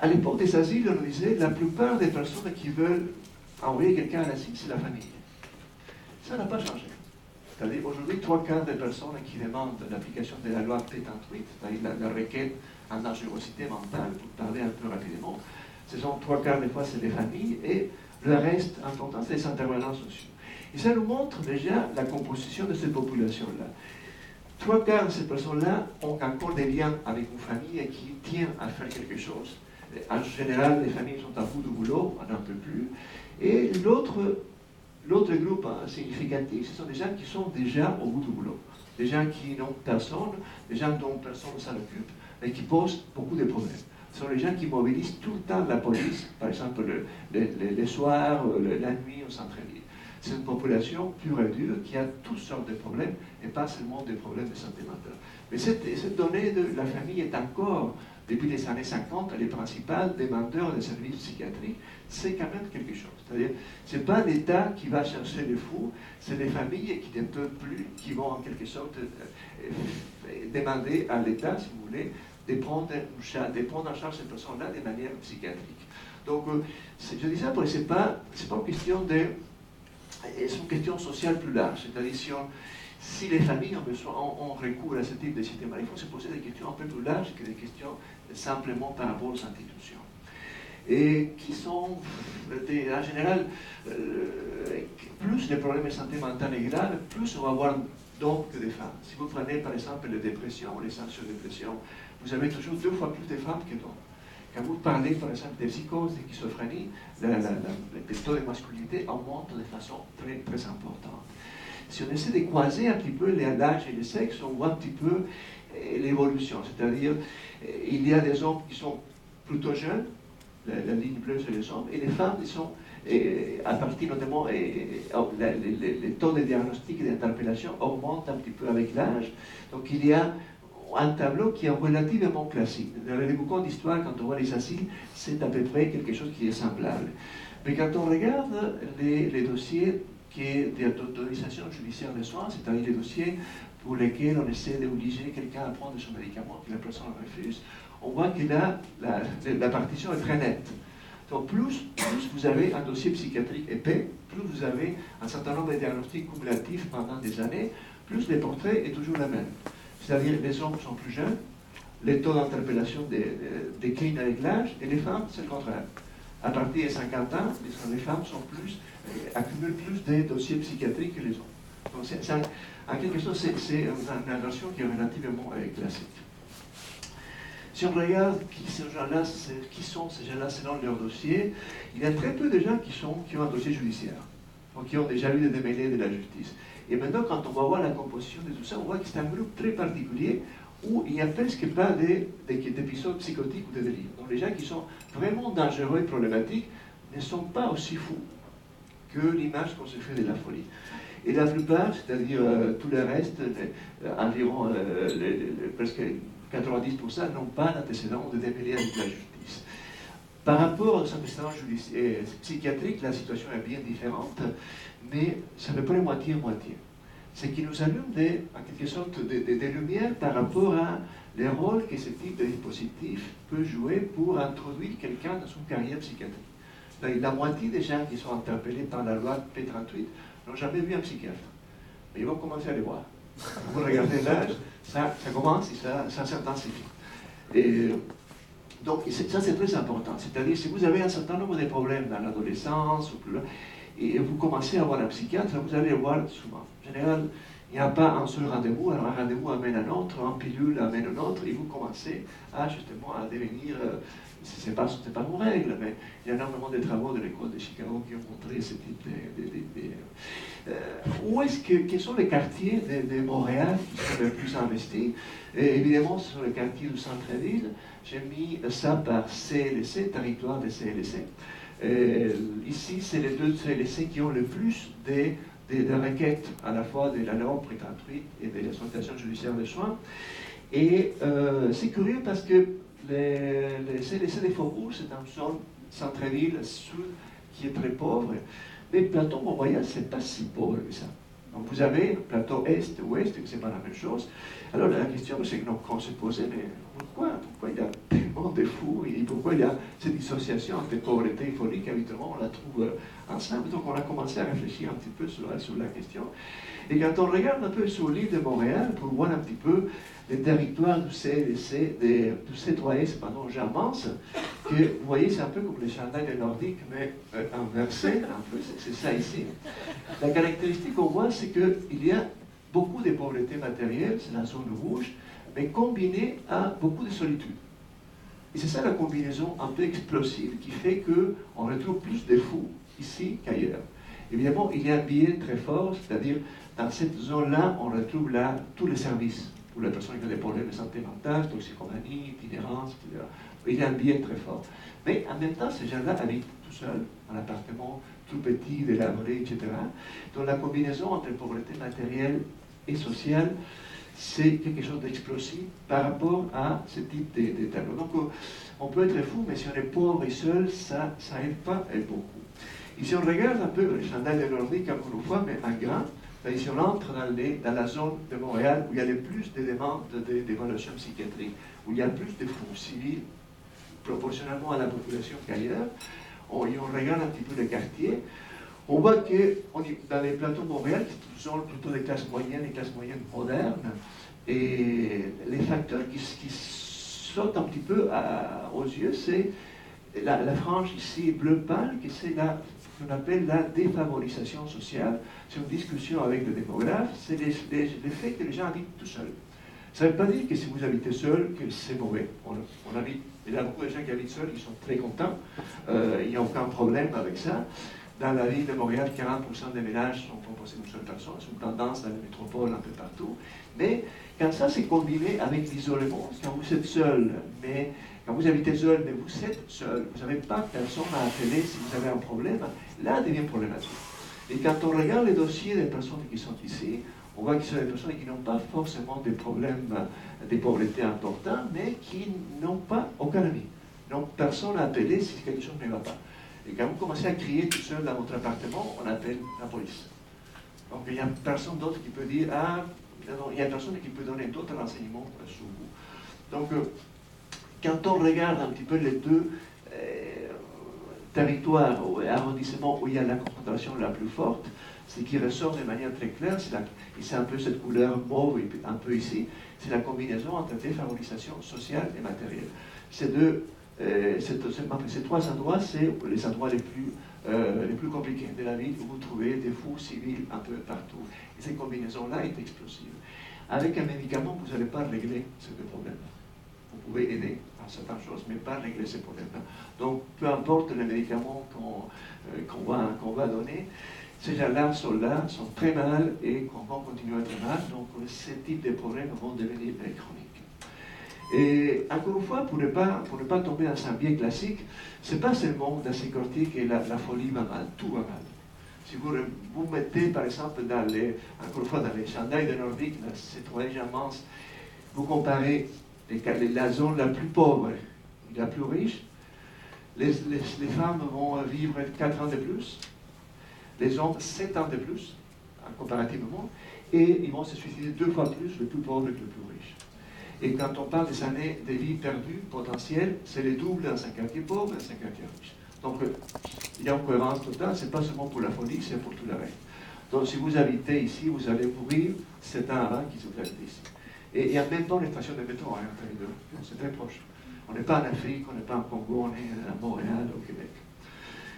À l'époque des asiles, on disait la plupart des personnes qui veulent envoyer quelqu'un à l'asile, c'est la famille. Ça n'a pas changé. C'est-à-dire, aujourd'hui, 3/4 des personnes qui demandent l'application de la loi P38, c'est-à-dire la requête en dangerosité mentale, pour parler un peu rapidement, ce sont 3/4 des fois, c'est les familles, et le reste, important, c'est les intervenants sociaux. Et ça nous montre déjà la composition de cette population-là. 3/4 de ces personnes-là ont encore des liens avec une famille et qui tient à faire quelque chose. En général, les familles sont à bout de boulot, on n'en peut plus. Et l'autre groupe significatif, ce sont des gens qui sont déjà au bout du boulot. Des gens qui n'ont personne, des gens dont personne ne s'en occupe, et qui posent beaucoup de problèmes. Ce sont les gens qui mobilisent tout le temps la police, par exemple les soirs, la nuit au centre-ville. C'est une population pure et dure qui a toutes sortes de problèmes, et pas seulement des problèmes de santé mentale. Mais cette donnée de la famille est encore, depuis les années 50, les principales demandeurs de services psychiatriques. C'est quand même quelque chose. C'est-à-dire, ce n'est pas l'État qui va chercher les fous, c'est les familles qui ne peuvent plus, qui vont en quelque sorte demander à l'État, si vous voulez, de prendre en charge ces personnes-là de manière psychiatrique. Donc, je dis ça parce que ce n'est pas une question de... C'est une question sociale plus large. C'est-à-dire, si les familles ont recours à ce type de système, il faut se poser des questions un peu plus larges que des questions simplement par rapport aux institutions. Et qui sont, en général, plus les problèmes de santé mentale est grave, plus on va avoir d'hommes que de femmes. Si vous prenez par exemple les dépressions ou les anxiodépressions, vous avez toujours 2 fois plus de femmes que d'hommes. Quand vous parlez par exemple des psychoses, des schizophrénies, le taux de masculinité augmente de façon très, très importante. Si on essaie de croiser un petit peu l'âge et le sexe, on voit un petit peu l'évolution. C'est-à-dire, il y a des hommes qui sont plutôt jeunes, la ligne bleue c'est les hommes, et les femmes, ils sont, à partir notamment, les taux de diagnostic et d'interpellation augmentent un petit peu avec l'âge. Donc il y a un tableau qui est relativement classique. Dans les bouquins d'histoire, quand on voit les asiles, c'est à peu près quelque chose qui est semblable. Mais quand on regarde les dossiers d'autorisation judiciaire de soins, c'est-à-dire les dossiers pour lesquels on essaie d'obliger quelqu'un à prendre son médicament, que la personne refuse, on voit que là, la partition est très nette. Donc plus vous avez un dossier psychiatrique épais, plus vous avez un certain nombre de diagnostics cumulatifs pendant des années, plus le portrait est toujours le même. C'est-à-dire les hommes sont plus jeunes, les taux d'interpellation déclinent avec l'âge, et les femmes, c'est le contraire. À partir de 50 ans, les femmes accumulent plus de dossiers psychiatriques que les hommes. Donc en quelque sorte, c'est une inversion qui est relativement classique. Si on regarde qui sont ces gens-là selon leur dossier, il y a très peu de gens qui ont un dossier judiciaire, donc qui ont déjà eu des démêlés de la justice. Et maintenant, quand on va voir la composition de tout ça, on voit que c'est un groupe très particulier où il n'y a presque pas d'épisodes psychotiques ou de délires. Donc les gens qui sont vraiment dangereux et problématiques ne sont pas aussi fous que l'image qu'on se fait de la folie. Et la plupart, c'est-à-dire tout le reste, environ presque 90% n'ont pas d'antécédent de démêlés avec la justice. Par rapport aux antécédents psychiatriques, la situation est bien différente, mais c'est à peu près moitié-moitié. Ce qui nous allume en quelque sorte des lumières par rapport à les rôles que ce type de dispositif peut jouer pour introduire quelqu'un dans une carrière psychiatrique. La moitié des gens qui sont interpellés par la loi P38 n'ont jamais vu un psychiatre. Mais ils vont commencer à les voir. Vous regardez l'âge, ça commence et ça s'intensifie. Et donc ça c'est très important. C'est-à-dire si vous avez un certain nombre de problèmes dans l'adolescence ou plus loin, et vous commencez à voir un psychiatre, vous allez le voir souvent. En général, il n'y a pas un seul rendez-vous, alors un rendez-vous amène un autre, un pilule amène un autre, et vous commencez justement à devenir, c'est pas une règle, mais il y a énormément de travaux de l'école de Chicago qui ont montré ce type quels sont les quartiers de Montréal qui sont les plus investis? Et évidemment, ce sont les quartiers du centre-ville. J'ai mis ça par CLSC, territoire de CLSC. Ici, c'est les deux CLSC qui ont le plus de requêtes à la fois de la loi P38 et de l'association judiciaire de soins. Et c'est curieux parce que les CLSC des Faubourgs, c'est une zone centre-ville sud qui est très pauvre. Mais le plateau Mont-Royal, c'est pas si pauvre que ça. Donc vous avez le plateau est-ouest, c'est pas la même chose. Alors la question, c'est qu'on se posait, mais pourquoi il y a tellement de fous et pourquoi il y a cette dissociation entre pauvreté et folie qu'habituellement on la trouve ensemble. Donc on a commencé à réfléchir un petit peu sur la question. Et quand on regarde un peu sur l'île de Montréal, pour voir un petit peu les territoires du CLSC, du C3S, pardon, j'avance, que vous voyez, c'est un peu comme les chandails nordiques, mais inversés, un peu, c'est ça ici. La caractéristique qu'on voit, c'est qu'il y a beaucoup de pauvreté matérielle, c'est la zone rouge, mais combinée à beaucoup de solitude. Et c'est ça la combinaison un peu explosive qui fait qu'on retrouve plus de fous ici qu'ailleurs. Évidemment, il y a un biais très fort, c'est-à-dire dans cette zone-là, on retrouve là tous les services pour les personnes qui ont des problèmes de santé mentale, toxicomanie, itinérance, etc. Il y a un biais très fort. Mais en même temps, ces gens-là habitent tout seuls, en appartement tout petit, délabré, etc. Donc la combinaison entre pauvreté matérielle et sociale, c'est quelque chose d'explosif par rapport à ce type de tableau. Donc on peut être fou, mais si on est pauvre et seul, ça n'aide pas beaucoup. Et si on regarde un peu les chandails de Nordique, encore une fois, mais en grand, si on entre dans la zone de Montréal où il y a le plus de demandes d'évaluation psychiatrique, où il y a plus de fous civils proportionnellement à la population qu'ailleurs, et on regarde un petit peu les quartiers, on voit que dans les plateaux de Montréal, qui sont plutôt des classes moyennes modernes, et les facteurs qui sautent un petit peu aux yeux, c'est la frange ici bleu pâle, qui c'est ce qu'on appelle la défavorisation sociale. C'est une discussion avec le démographe, c'est le fait que les gens habitent tout seuls. Ça ne veut pas dire que si vous habitez seul, que c'est mauvais. Il y a beaucoup de gens qui habitent seuls, ils sont très contents, il n'y a aucun problème avec ça. Dans la ville de Montréal, 40% des ménages sont composés d'une seule personne, c'est une tendance dans les métropoles un peu partout. Mais quand ça c'est combiné avec l'isolement, quand vous êtes seul, mais quand vous habitez seul, mais vous êtes seul, vous n'avez pas personne à appeler si vous avez un problème, là, ça devient problématique. Et quand on regarde les dossiers des personnes qui sont ici, on voit que ce sont des personnes qui n'ont pas forcément des problèmes de pauvreté importants, mais qui n'ont pas aucun ami. Donc, personne à appeler si quelque chose ne va pas. Et quand vous commencez à crier tout seul dans votre appartement, on appelle la police. Donc il n'y a personne d'autre qui peut dire, ah, non, il y a personne qui peut donner d'autres renseignements sur vous. Donc quand on regarde un petit peu les deux territoires ou arrondissements où il y a la concentration la plus forte, ce qui ressort de manière très claire, c'est un peu cette couleur mauve, un peu ici, c'est la combinaison entre défavorisation sociale et matérielle. Ces trois endroits, c'est les endroits les plus compliqués de la ville où vous trouvez des fous civils un peu partout. Et cette combinaison-là est explosive. Avec un médicament, vous n'allez pas régler ce problème. Vous pouvez aider à certaines choses, mais pas régler ces problèmes-là. Donc, peu importe les médicaments qu'on va donner, ces gens-là sont là, sont très mal et vont continuer à être mal. Donc, ce type de problèmes vont devenir chroniques. Et encore une fois, pour ne pas tomber dans un biais classique, ce n'est pas seulement dans ces quartiers que la folie va mal, tout va mal. Si vous mettez, par exemple, encore une fois, dans les chandails de Nordique, ces trois immenses, vous comparez la zone la plus pauvre et la plus riche, les femmes vont vivre 4 ans de plus, les hommes 7 ans de plus, comparativement, et ils vont se suicider 2 fois plus, le plus pauvre que le plus riche. Et quand on parle des années de vie perdues potentielles, c'est le double dans un quartier pauvre et dans un quartier riche. Donc, il y a une cohérence totale, ce n'est pas seulement pour la folie, c'est pour tout le reste. Donc, si vous habitez ici, vous allez mourir 7 ans avant qu'ils vous habitent ici. Et il n'y a même pas une station de métro entre les deux. C'est très proche. On n'est pas en Afrique, on n'est pas en Congo, on est à Montréal, au Québec.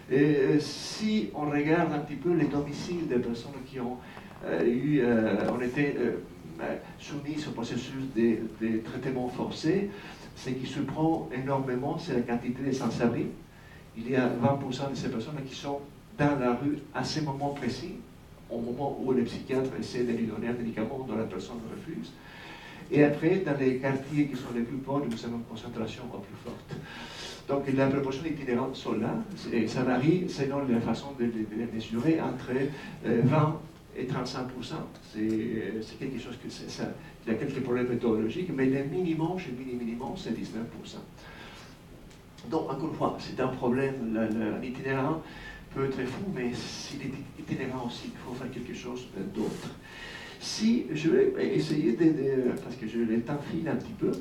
Et si on regarde un petit peu les domiciles des personnes qui ont été soumises au processus des traitements forcés, ce qui se prend énormément, c'est la quantité de sans-abri. Il y a 20% de ces personnes qui sont dans la rue à ce moment précis, au moment où les psychiatres essaient de lui donner un médicament dont la personne refuse. Et après, dans les quartiers qui sont les plus pauvres, vous avez une concentration plus forte. Donc la proportion d'itinérants sont là, et ça varie selon la façon de les mesurer, entre 20 et 35%. C'est quelque chose que ça. Il y a quelques problèmes méthodologiques, mais le minimum, chez minimum, c'est 19%. Donc, encore une fois, c'est un problème. L'itinérant peut être fou, mais s'il est itinérant aussi, il faut faire quelque chose d'autre. Si je vais essayer parce que le temps file un petit peu,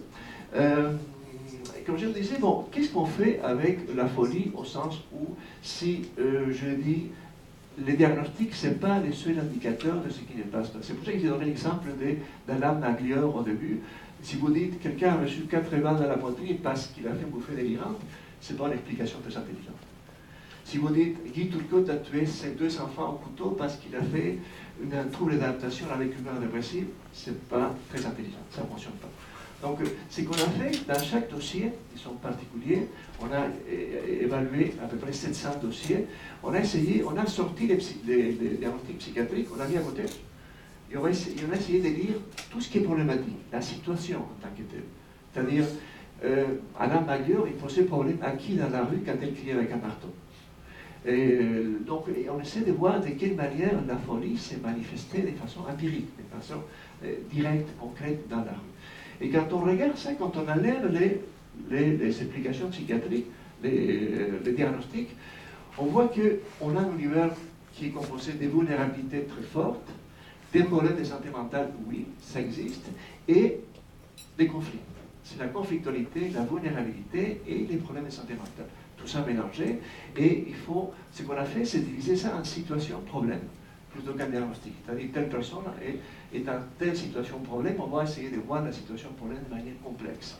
comme je le disais, bon, qu'est-ce qu'on fait avec la folie au sens où, si je dis, les diagnostics, ce n'est pas le seul indicateur de ce qui ne passe pas. C'est pour ça que j'ai donné l'exemple d'Alain Magliore au début. Si vous dites quelqu'un a reçu 4 balles dans la poitrine parce qu'il a fait une bouffée délirante, ce n'est pas une explication très intelligente. Si vous dites Guy Turcotte a tué ses 2 enfants au couteau parce qu'il a fait un trouble d'adaptation avec une humeur dépressive, ce n'est pas très intelligent, ça ne fonctionne pas. Donc, ce qu'on a fait dans chaque dossier, ils sont particuliers, on a évalué à peu près 700 dossiers, on a sorti les diagnostics psychiatriques, on a mis à côté, et on a essayé de lire tout ce qui est problématique, la situation en tant que telle. C'est-à-dire, Alain Magliore, il posait problème à qui dans la rue quand elle criait avec un marteau. Donc, on essaie de voir de quelle manière la folie s'est manifestée de façon empirique, de façon directe, concrète dans la rue. Et quand on regarde ça, quand on enlève les explications psychiatriques, les diagnostics, on voit qu'on a un univers qui est composé de vulnérabilités très fortes, des problèmes de santé mentale, oui, ça existe, et des conflits. C'est la conflictualité, la vulnérabilité et les problèmes de santé mentale. Tout ça mélangé, et ce qu'on a fait, c'est diviser ça en situation-problème, plutôt qu'en diagnostic. C'est-à-dire, telle personne est dans telle situation-problème, on va essayer de voir la situation-problème de manière complexe.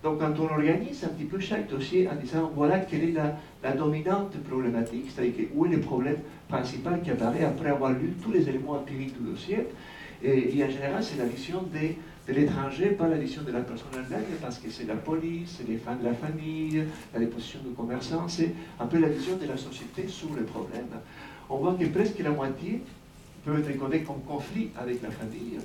Donc, quand on organise un petit peu chaque dossier en disant, voilà quelle est la dominante problématique, c'est-à-dire où est le problème principal qui apparaît après avoir lu tous les éléments empiriques du dossier, et en général, c'est la vision de l'étranger, pas la vision de la personne elle-même, parce que c'est la police, c'est les femmes de la famille, la déposition du commerçant, c'est un peu la vision de la société sur le problème. On voit que presque la moitié peut être reconnue comme conflit avec la famille,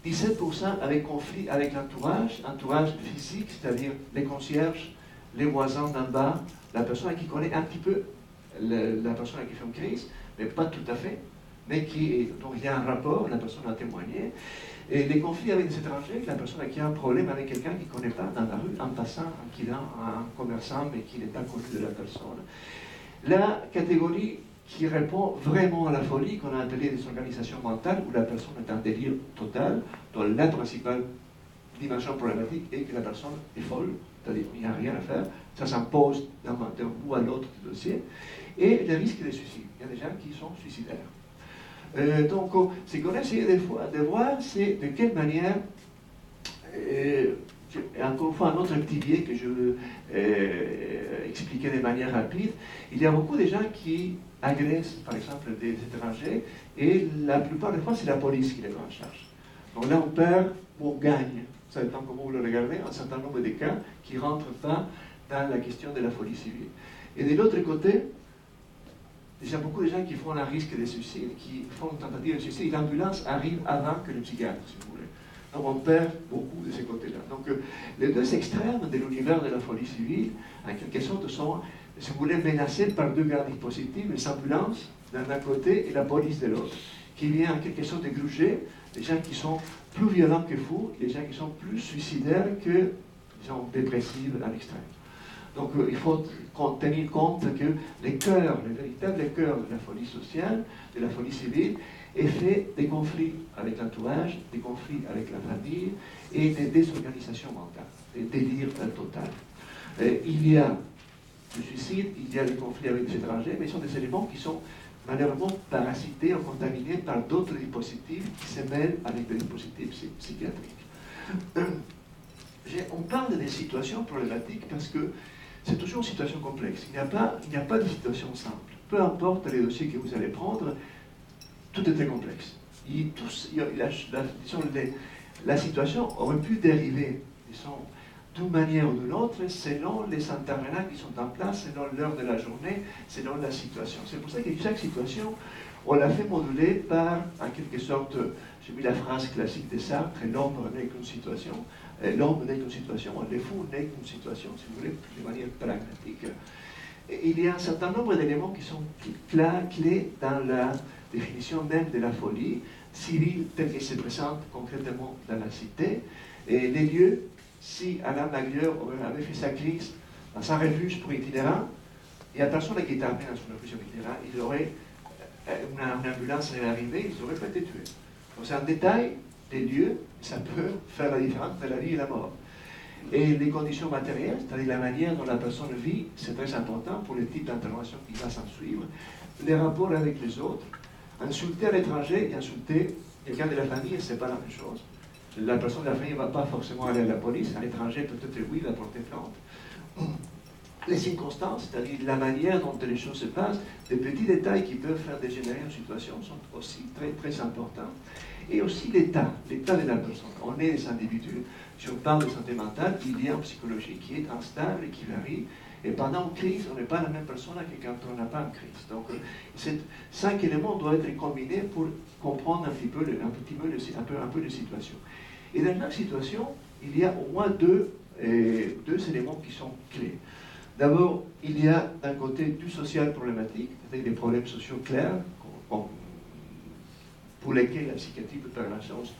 17% avec conflit avec entourage physique, c'est-à-dire les concierges, les voisins d'en bas, la personne qui connaît un petit peu la personne qui fait une crise, mais pas tout à fait, mais dont il y a un rapport, la personne a témoigné. Et les conflits avec des étrangers, la personne qui a un problème avec quelqu'un qu'il ne connaît pas dans la rue, en passant, en quittant un commerçant, mais qui n'est pas connu de la personne. La catégorie qui répond vraiment à la folie, qu'on a appelée des organisations mentales, où la personne est en délire total, dont la principale dimension problématique est que la personne est folle, c'est-à-dire qu'il n'y a rien à faire, ça s'impose d'un bout à l'autre du dossier, et le risque de suicide. Il y a des gens qui sont suicidaires. Donc, ce qu'on a essayé de voir, c'est de quelle manière, encore une fois, un autre petit biais que je veux expliquer de manière rapide, il y a beaucoup de gens qui agressent, par exemple, des étrangers, et la plupart des fois, c'est la police qui les prend en charge. Donc là, on perd ou on gagne, ça dépend comment vous le regardez, un certain nombre de cas qui ne rentrent pas dans la question de la folie civile. Et de l'autre côté, il y a beaucoup de gens qui font un risque de suicide, qui font une tentative de suicide, et l'ambulance arrive avant que le psychiatre, si vous voulez. Donc on perd beaucoup de ces côtés-là. Donc les deux extrêmes de l'univers de la folie civile, en quelque sorte, sont, si vous voulez, menacés par deux grands dispositifs, les ambulances d'un côté et la police de l'autre, qui vient en quelque sorte gruger les gens qui sont plus violents que fous, les gens qui sont plus suicidaires que, disons, dépressifs à l'extrême. Donc il faut tenir compte que le véritable cœur de la folie sociale, de la folie civile, est fait des conflits avec l'entourage, des conflits avec la famille et des désorganisations mentales, des délires total. Il y a le suicide, il y a les conflits avec les étrangers, mais ce sont des éléments qui sont malheureusement parasités ou contaminés par d'autres dispositifs qui se mêlent avec des dispositifs psychiatriques. On parle des situations problématiques parce que c'est toujours une situation complexe. Il n'y a pas de situation simple. Peu importe les dossiers que vous allez prendre, tout est très complexe. La situation aurait pu dériver, disons, d'une manière ou de l'autre, selon les intervenants qui sont en place, selon l'heure de la journée, selon la situation. C'est pour ça que chaque situation, on l'a fait moduler par, en quelque sorte, j'ai mis la phrase classique de Sartre, l'homme n'est qu'une situation. L'homme n'est qu'une situation, le fou n'est qu'une situation, si vous voulez, de manière pragmatique. Et il y a un certain nombre d'éléments qui sont clés dans la définition même de la folie civile telle qu'elle se présente concrètement dans la cité. Et les lieux, si Alain Maglier avait fait sa crise dans un refuge pour itinérants, il n'y a personne qui est armé dans son refuge pour itinérants, il aurait, une ambulance serait arrivée, ils auraient pas été tués. Donc c'est un détail des lieux, ça peut faire la différence entre la vie et la mort. Et les conditions matérielles, c'est-à-dire la manière dont la personne vit, c'est très important pour le type d'intervention qui va s'en suivre. Les rapports avec les autres. Insulter à l'étranger et insulter quelqu'un de la famille, c'est pas la même chose. La personne de la famille ne va pas forcément aller à la police, à l'étranger peut-être oui, il va porter plainte. Les circonstances, c'est-à-dire la manière dont les choses se passent, des petits détails qui peuvent faire dégénérer une situation sont aussi très très importants. Et aussi l'état de la personne. On est des individus, si on parle de santé mentale, il y a une psychologie qui est instable et qui varie. Et pendant une crise, on n'est pas la même personne que quand on n'a pas une crise. Donc, ces 5 éléments doivent être combinés pour comprendre un peu les situations. Et dans chaque situation, il y a au moins deux éléments qui sont clés. D'abord, il y a d'un côté du social problématique, c'est-à-dire des problèmes sociaux clairs, pour lesquels la psychiatrie peut faire la chose,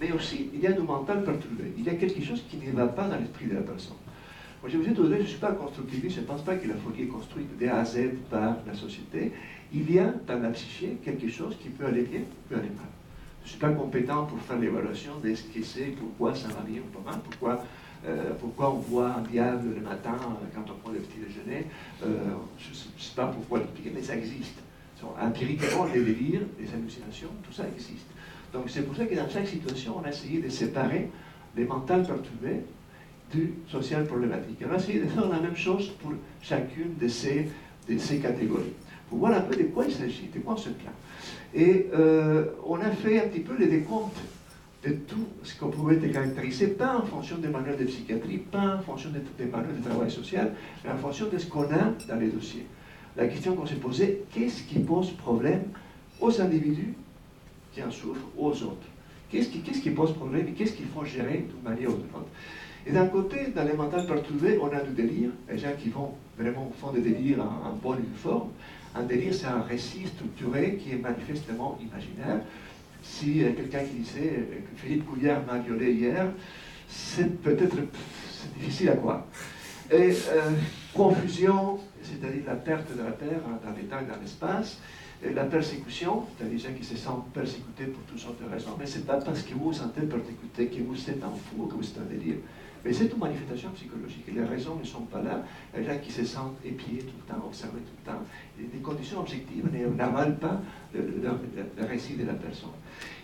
mais aussi il y a du mental perturbé. Il y a quelque chose qui ne va pas dans l'esprit de la personne. Moi, je vous ai dit, je ne suis pas constructiviste, je ne pense pas que la folie est construite de A à Z par la société. Il y a dans la psyché quelque chose qui peut aller bien, qui peut aller mal. Je ne suis pas compétent pour faire l'évaluation de ce que c'est, pourquoi ça va bien ou pas mal, pourquoi on voit un diable le matin quand on prend le petit déjeuner. Je ne sais pas pourquoi l'expliquer, mais ça existe. Empiriquement, les délires, les hallucinations, tout ça existe. Donc c'est pour ça que dans chaque situation, on a essayé de séparer les mentales perturbées du social problématique. On a essayé de faire la même chose pour chacune de ces catégories, pour voir un peu de quoi il s'agit, de quoi on se plaint. Et on a fait un petit peu le décompte de tout ce qu'on pouvait caractériser, pas en fonction des manuels de psychiatrie, pas en fonction des manuels de travail social, mais en fonction de ce qu'on a dans les dossiers. La question qu'on s'est posée, qu'est-ce qui pose problème aux individus qui en souffrent, aux autres? Qu'est-ce qui pose problème et qu'est-ce qu'il faut gérer d'une manière ou d'une autre? Et d'un côté, dans les mentales perturbées, on a du délire, les gens qui vont vraiment au fond des délires en bonne et forme. Un délire, c'est un récit structuré qui est manifestement imaginaire. Si quelqu'un qui disait que Philippe Couillard m'a violé hier, c'est peut-être difficile à croire. Et confusion, c'est-à-dire la perte de repère dans le temps et dans l'espace, la persécution, c'est-à-dire des gens qui se sentent persécutés pour toutes sortes de raisons, mais ce n'est pas parce que vous vous sentez persécuté que vous êtes un fou, que vous êtes un délire. Mais c'est une manifestation psychologique, et les raisons ne sont pas là. Il y a des gens qui se sentent épiés tout le temps, observés tout le temps. Et des conditions objectives n'avalent pas le récit de la personne.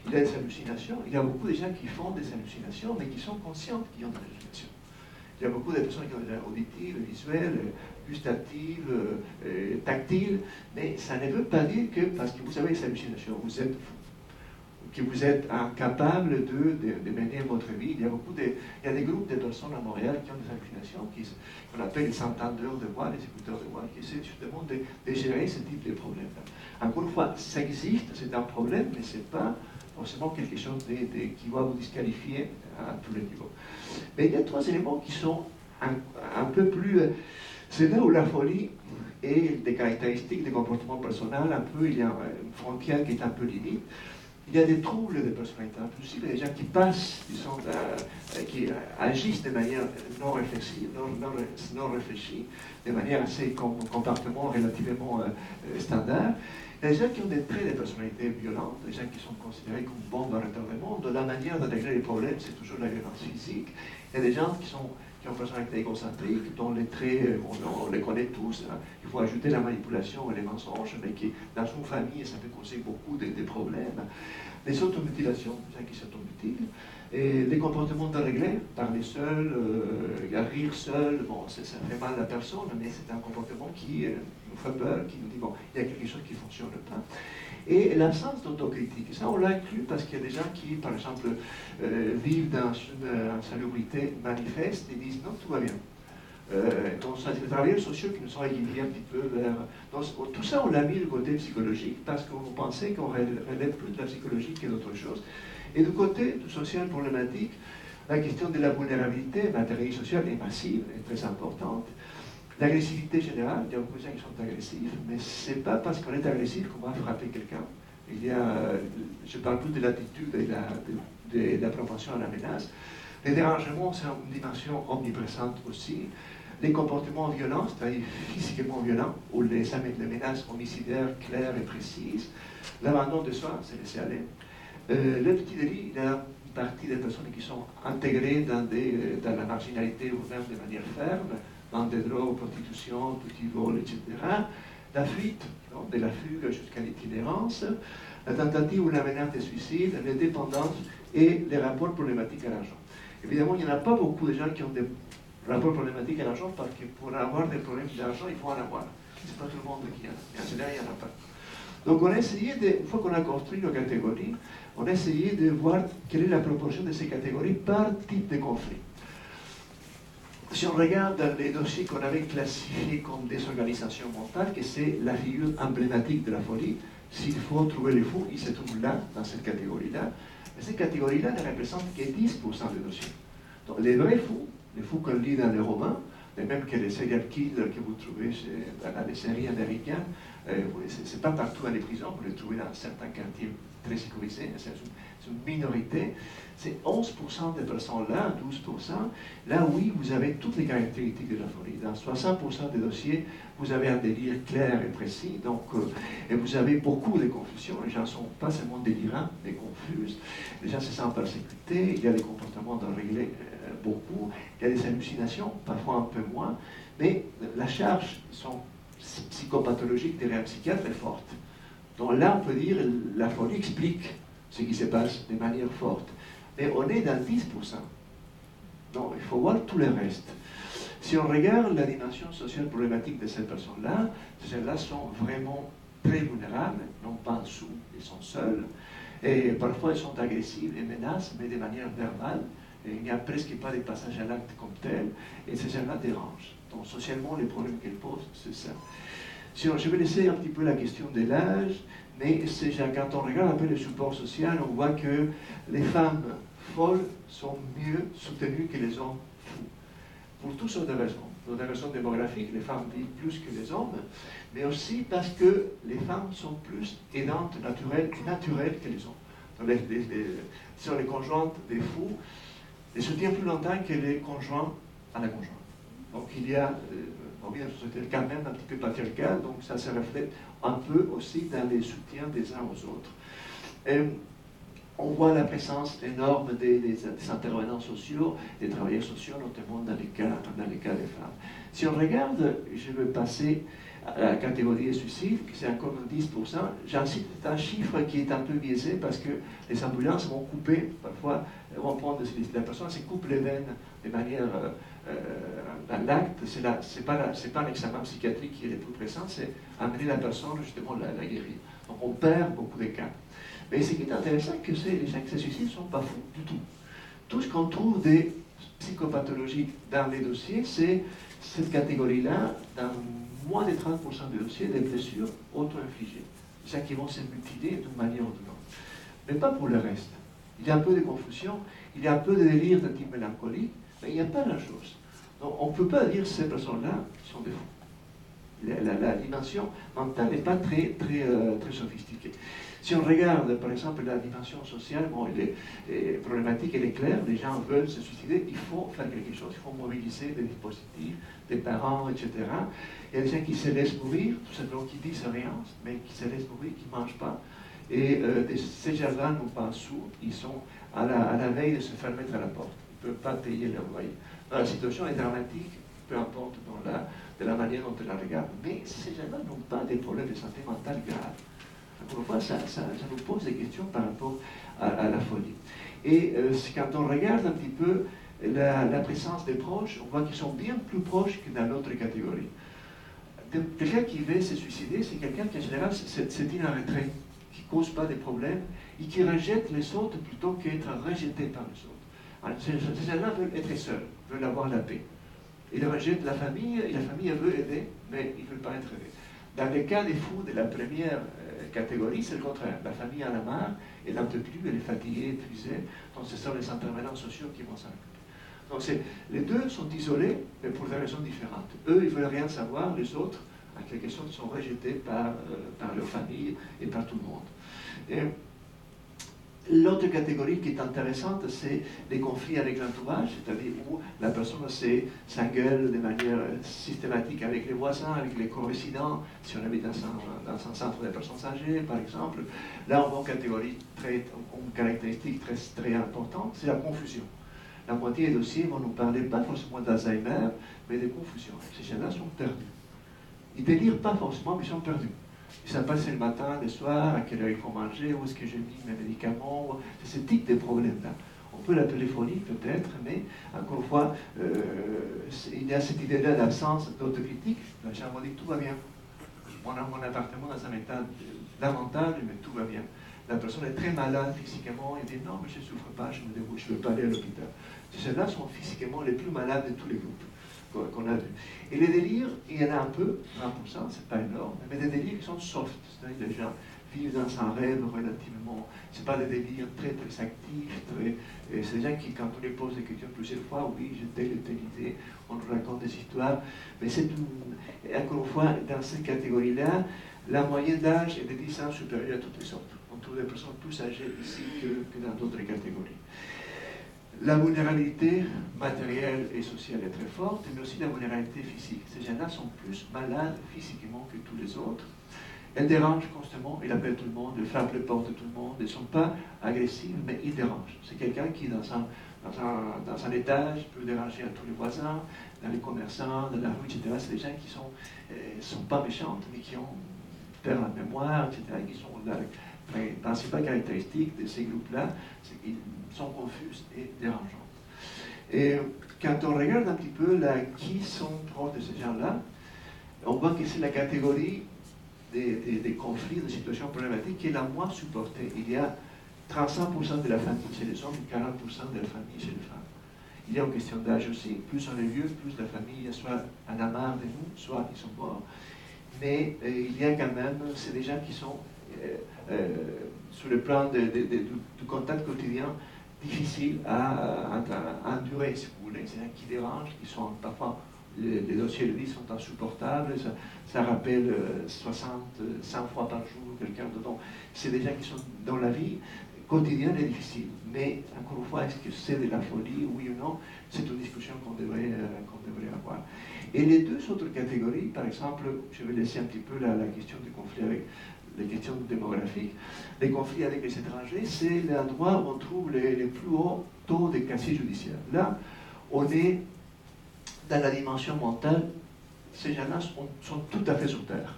Il y a des hallucinations, il y a beaucoup de gens qui font des hallucinations, mais qui sont conscients qu'ils ont des hallucinations. Il y a beaucoup de personnes qui ont des auditives, visuelles, gustatives, tactiles, mais ça ne veut pas dire que, parce que vous avez des hallucinations, vous êtes fou, que vous êtes incapable de mener votre vie. Il y a des groupes de personnes à Montréal qui ont des hallucinations, qu'on appelle les entendeurs de voix, les écouteurs de voix, qui essaient justement de gérer ce type de problème. Encore une fois, ça existe, c'est un problème, mais ce n'est pas forcément quelque chose qui va vous disqualifier à tous les niveaux. Mais il y a trois éléments qui sont un peu plus... c'est là où la folie et des caractéristiques des comportements personnels, un peu, il y a une frontière qui est un peu limite. Il y a des troubles de personnalité impulsive, des gens qui passent, qui agissent de manière non réfléchie, de manière assez comportement relativement standard. Il y a des gens qui ont des traits de personnalité violente, des gens qui sont considérés comme bombes à retardement. De la manière de régler les problèmes, c'est toujours la violence physique. Il y a des gens qui ont une personnalité égocentrique, dont les traits, on les connaît tous. Hein. Il faut ajouter la manipulation et les mensonges, mais qui, dans une famille, ça peut causer beaucoup de problèmes. Les automutilations, des gens qui s'automutilent, et les comportements déréglés, parler seul, rire seul, bon, ça fait mal à la personne, mais c'est un comportement qui nous fait peur, qui nous dit, bon, il y a quelque chose qui ne fonctionne pas. Et l'absence d'autocritique, ça on l'a inclus parce qu'il y a des gens qui, par exemple, vivent dans une insalubrité manifeste et disent, non, tout va bien. Donc, c'est les travailleurs sociaux qui nous ont aiguillés un petit peu vers... Donc, tout ça, on l'a mis du côté psychologique parce qu'on pensait qu'on relève plus de la psychologie que d'autres choses. Et du côté du social problématique, la question de la vulnérabilité matérielle et sociale est massive, est très importante. L'agressivité générale, il y a beaucoup de gens qui sont agressifs, mais ce n'est pas parce qu'on est agressif qu'on va frapper quelqu'un. Je parle plus de l'attitude et de la propension à la menace. Les dérangements, c'est une dimension omniprésente aussi. Les comportements violents, c'est-à-dire physiquement violents, ou les menaces homicidaires claires et précises. L'abandon de soi, c'est laisser aller. Le petit délit, il y a une partie des personnes qui sont intégrées dans la marginalité ou même de manière ferme, dans des drogues, prostitution, petit vol, etc. La fuite, donc, de la fugue jusqu'à l'itinérance, la tentative ou la menace de suicide, les dépendances et les rapports problématiques à l'argent. Évidemment, il n'y en a pas beaucoup de gens qui ont des rapports problématiques à l'argent parce que pour avoir des problèmes d'argent, il faut en avoir. Ce n'est pas tout le monde qui en a. En général, il n'y en a pas. Donc, on a essayé, une fois qu'on a construit nos catégories, on a essayé de voir quelle est la proportion de ces catégories par type de conflit. Si on regarde dans les dossiers qu'on avait classifiés comme des organisations mentales, que c'est la figure emblématique de la folie, s'il faut trouver les fous, ils se trouvent là, dans cette catégorie-là. Mais cette catégorie-là ne représente que 10% des dossiers. Donc les vrais fous, les fous qu'on lit dans les romans, et même que les serial killers que vous trouvez dans les séries américaines, c'est pas partout dans les prisons, vous les trouvez dans certains quartiers très sécurisés, c'est une minorité. C'est 11% des personnes là, 12%. Là, oui, vous avez toutes les caractéristiques de la folie. Dans 60% des dossiers, vous avez un délire clair et précis, donc, et vous avez beaucoup de confusions. Les gens ne sont pas seulement délirants, mais confus. Les gens se sentent persécutés, il y a des comportements déréglés beaucoup, il y a des hallucinations, parfois un peu moins, mais la charge psychopathologique des psychiatres est forte. Donc là, on peut dire que la folie explique ce qui se passe de manière forte. Mais on est dans 10%. Donc il faut voir tout le reste. Si on regarde la dimension sociale problématique de ces personnes-là, celles-là sont vraiment très vulnérables, non pas en dessous, elles sont seules. Et parfois elles sont agressives et menacent, mais de manière verbale. Et il n'y a presque pas de passage à l'acte comme tel, et ces gens-là dérangent. Donc socialement, les problèmes qu'elles posent, c'est ça. Je vais laisser un petit peu la question de l'âge, mais quand on regarde un peu le support social, on voit que les femmes folles sont mieux soutenues que les hommes fous. Pour toutes sortes de raisons. pour des raisons démographiques, les femmes vivent plus que les hommes, mais aussi parce que les femmes sont plus aidantes naturelles que les hommes. Donc les conjointes des fous les soutiennent plus longtemps que les conjoints à la conjointe. Donc il y a, on vit dans une société quand même un petit peu patriarcale, donc ça se reflète un peu aussi dans les soutiens des uns aux autres. On voit la présence énorme des intervenants sociaux, des travailleurs sociaux, notamment dans les cas des femmes. Si on regarde, je vais passer à la catégorie des suicides, c'est encore 10%. J'insiste, c'est un chiffre qui est un peu biaisé parce que les ambulances vont couper, parfois, vont prendre, la personne se coupe les veines de manière dans l'acte. C'est pas l'examen psychiatrique qui est le plus présent, c'est amener la personne justement la guérir. Donc on perd beaucoup de cas. Mais ce qui est intéressant, c'est que les suicides ne sont pas fous du tout. Tout ce qu'on trouve des psychopathologies dans les dossiers, c'est cette catégorie-là, dans moins de 30% des dossiers, des blessures auto-infligées. C'est-à-dire qui vont se mutiler d'une manière ou d'une autre. Mais pas pour le reste. Il y a un peu de confusion, il y a un peu de délire de type mélancolique, mais il n'y a pas la chose. Donc on ne peut pas dire que ces personnes-là sont des fous. La dimension mentale n'est pas très sophistiquée. Si on regarde, par exemple, la dimension sociale, bon, elle est problématique, elle est claire, les gens veulent se suicider, il faut faire quelque chose, il faut mobiliser des dispositifs, des parents, etc. Il y a des gens qui se laissent mourir, tout simplement qui disent rien, mais qui se laissent mourir, qui ne mangent pas. Et ces gens-là n'ont pas un sou, ils sont à la veille de se faire mettre à la porte. Ils ne peuvent pas payer leur loyer. La situation est dramatique, peu importe de la manière dont on la regarde. Mais ces gens-là n'ont pas des problèmes de santé mentale graves. Encore une fois, ça nous pose des questions par rapport à la folie. Et quand on regarde un petit peu la présence des proches, on voit qu'ils sont bien plus proches que dans l'autre catégorie. Quelqu'un qui veut se suicider, c'est quelqu'un qui en général se dit en retrait, qui ne cause pas de problèmes et qui rejette les autres plutôt qu'être rejeté par les autres. Alors, ces gens-là veulent être seuls, veulent avoir la paix. Ils rejettent la famille, et la famille veut aider, mais ils ne veulent pas être aidés. Dans le cas des fous de la première catégorie, c'est le contraire. La famille en a marre, elle n'en peut plus, elle est fatiguée, épuisée, donc ce sont les intervenants sociaux qui vont s'en occuper. Donc les deux sont isolés, mais pour des raisons différentes. Eux, ils ne veulent rien savoir, les autres, en quelque sorte, sont rejetés par leur famille et par tout le monde. L'autre catégorie qui est intéressante, c'est les conflits avec l'entourage, c'est-à-dire où la personne s'engueule de manière systématique avec les voisins, avec les co-résidents, si on habite dans un centre de personnes âgées, par exemple. Là, on voit une caractéristique très importante, c'est la confusion. La moitié des dossiers vont nous parler pas forcément d'Alzheimer, mais de confusion. Ces gens-là sont perdus. Ils ne délirent pas forcément, mais ils sont perdus. Ils savent pas si c'est le matin, le soir, à quelle heure il faut manger, où est-ce que j'ai mis mes médicaments. C'est ce type de problème-là. On peut l'appeler folie peut-être, mais encore une fois, il y a cette idée-là d'absence d'autocritique. Les gens vont dire tout va bien. On a mon appartement dans un état lamentable, mais tout va bien. La personne est très malade physiquement, elle dit non, mais je ne souffre pas, je me débrouille, je ne veux pas aller à l'hôpital. Ceux-là sont physiquement les plus malades de tous les groupes qu'on a vus. Et les délires, il y en a un peu, 20%, c'est pas énorme, mais des délires qui sont soft, c'est-à-dire les gens vivent dans un rêve relativement, c'est pas des délires très actifs, c'est des gens qui, quand on les pose des questions plusieurs fois, oui, j'ai telle idée, on nous raconte des histoires, mais encore une fois, dans cette catégorie-là, la moyenne d'âge est de 10 ans supérieure à toutes les autres. On trouve des personnes plus âgées ici que dans d'autres catégories. La vulnérabilité matérielle et sociale est très forte, mais aussi la vulnérabilité physique. Ces gens-là sont plus malades physiquement que tous les autres. Elles dérangent constamment, ils appellent tout le monde, ils frappent les portes de tout le monde, ils ne sont pas agressives, mais ils dérangent. C'est quelqu'un qui, dans un étage, peut déranger à tous les voisins, dans les commerçants, dans la rue, etc. C'est des gens qui ne sont pas méchantes, mais qui perdent la mémoire, etc., qui sont là. La principale caractéristique de ces groupes-là, c'est qu'ils sont confus et dérangeants. Et quand on regarde un petit peu qui sont proches de ces gens-là, on voit que c'est la catégorie des conflits, des situations problématiques qui est la moins supportée. Il y a 35% de la famille chez les hommes et 40% de la famille chez les femmes. Il y a une question d'âge aussi. Plus on est vieux, plus la famille soit en a marre de nous, soit ils sont morts. Mais il y a quand même, c'est des gens qui sont sur le plan du contact quotidien difficile à endurer, si vous voulez. C'est-à-dire qui dérangent, qui sont parfois les dossiers de vie sont insupportables, ça rappelle 100 fois par jour quelqu'un dedans. C'est des gens qui sont dans la vie quotidienne et difficile. Mais encore une fois, est-ce que c'est de la folie, oui ou non? C'est une discussion qu'on devrait avoir. Et les deux autres catégories, par exemple, je vais laisser un petit peu la question du conflit avec les questions démographiques. Les conflits avec les étrangers, c'est l'endroit où on trouve les plus hauts taux de casier judiciaire. Là, on est dans la dimension mentale, ces gens-là sont tout à fait sur terre.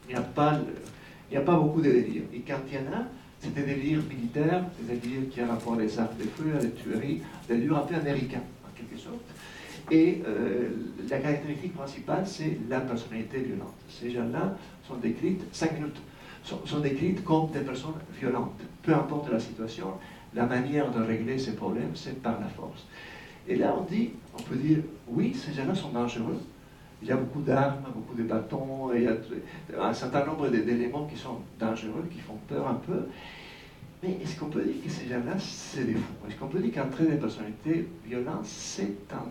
Il n'y a pas beaucoup de délire. Et quand il y en a, c'est des délires militaires, des délires qui ont rapport à des armes de feu, à des tueries, des délires un peu américains, en quelque sorte. Et la caractéristique principale, c'est la personnalité violente. Ces gens-là sont décrites, 5 minutes, sont décrites comme des personnes violentes. Peu importe la situation, la manière de régler ces problèmes, c'est par la force. Et là, on peut dire, oui, ces gens-là sont dangereux. Il y a beaucoup d'armes, beaucoup de bâtons, il y a un certain nombre d'éléments qui sont dangereux, qui font peur un peu. Mais est-ce qu'on peut dire que ces gens-là, c'est des fous? Est-ce qu'on peut dire qu'entrer des personnalités violentes, c'est un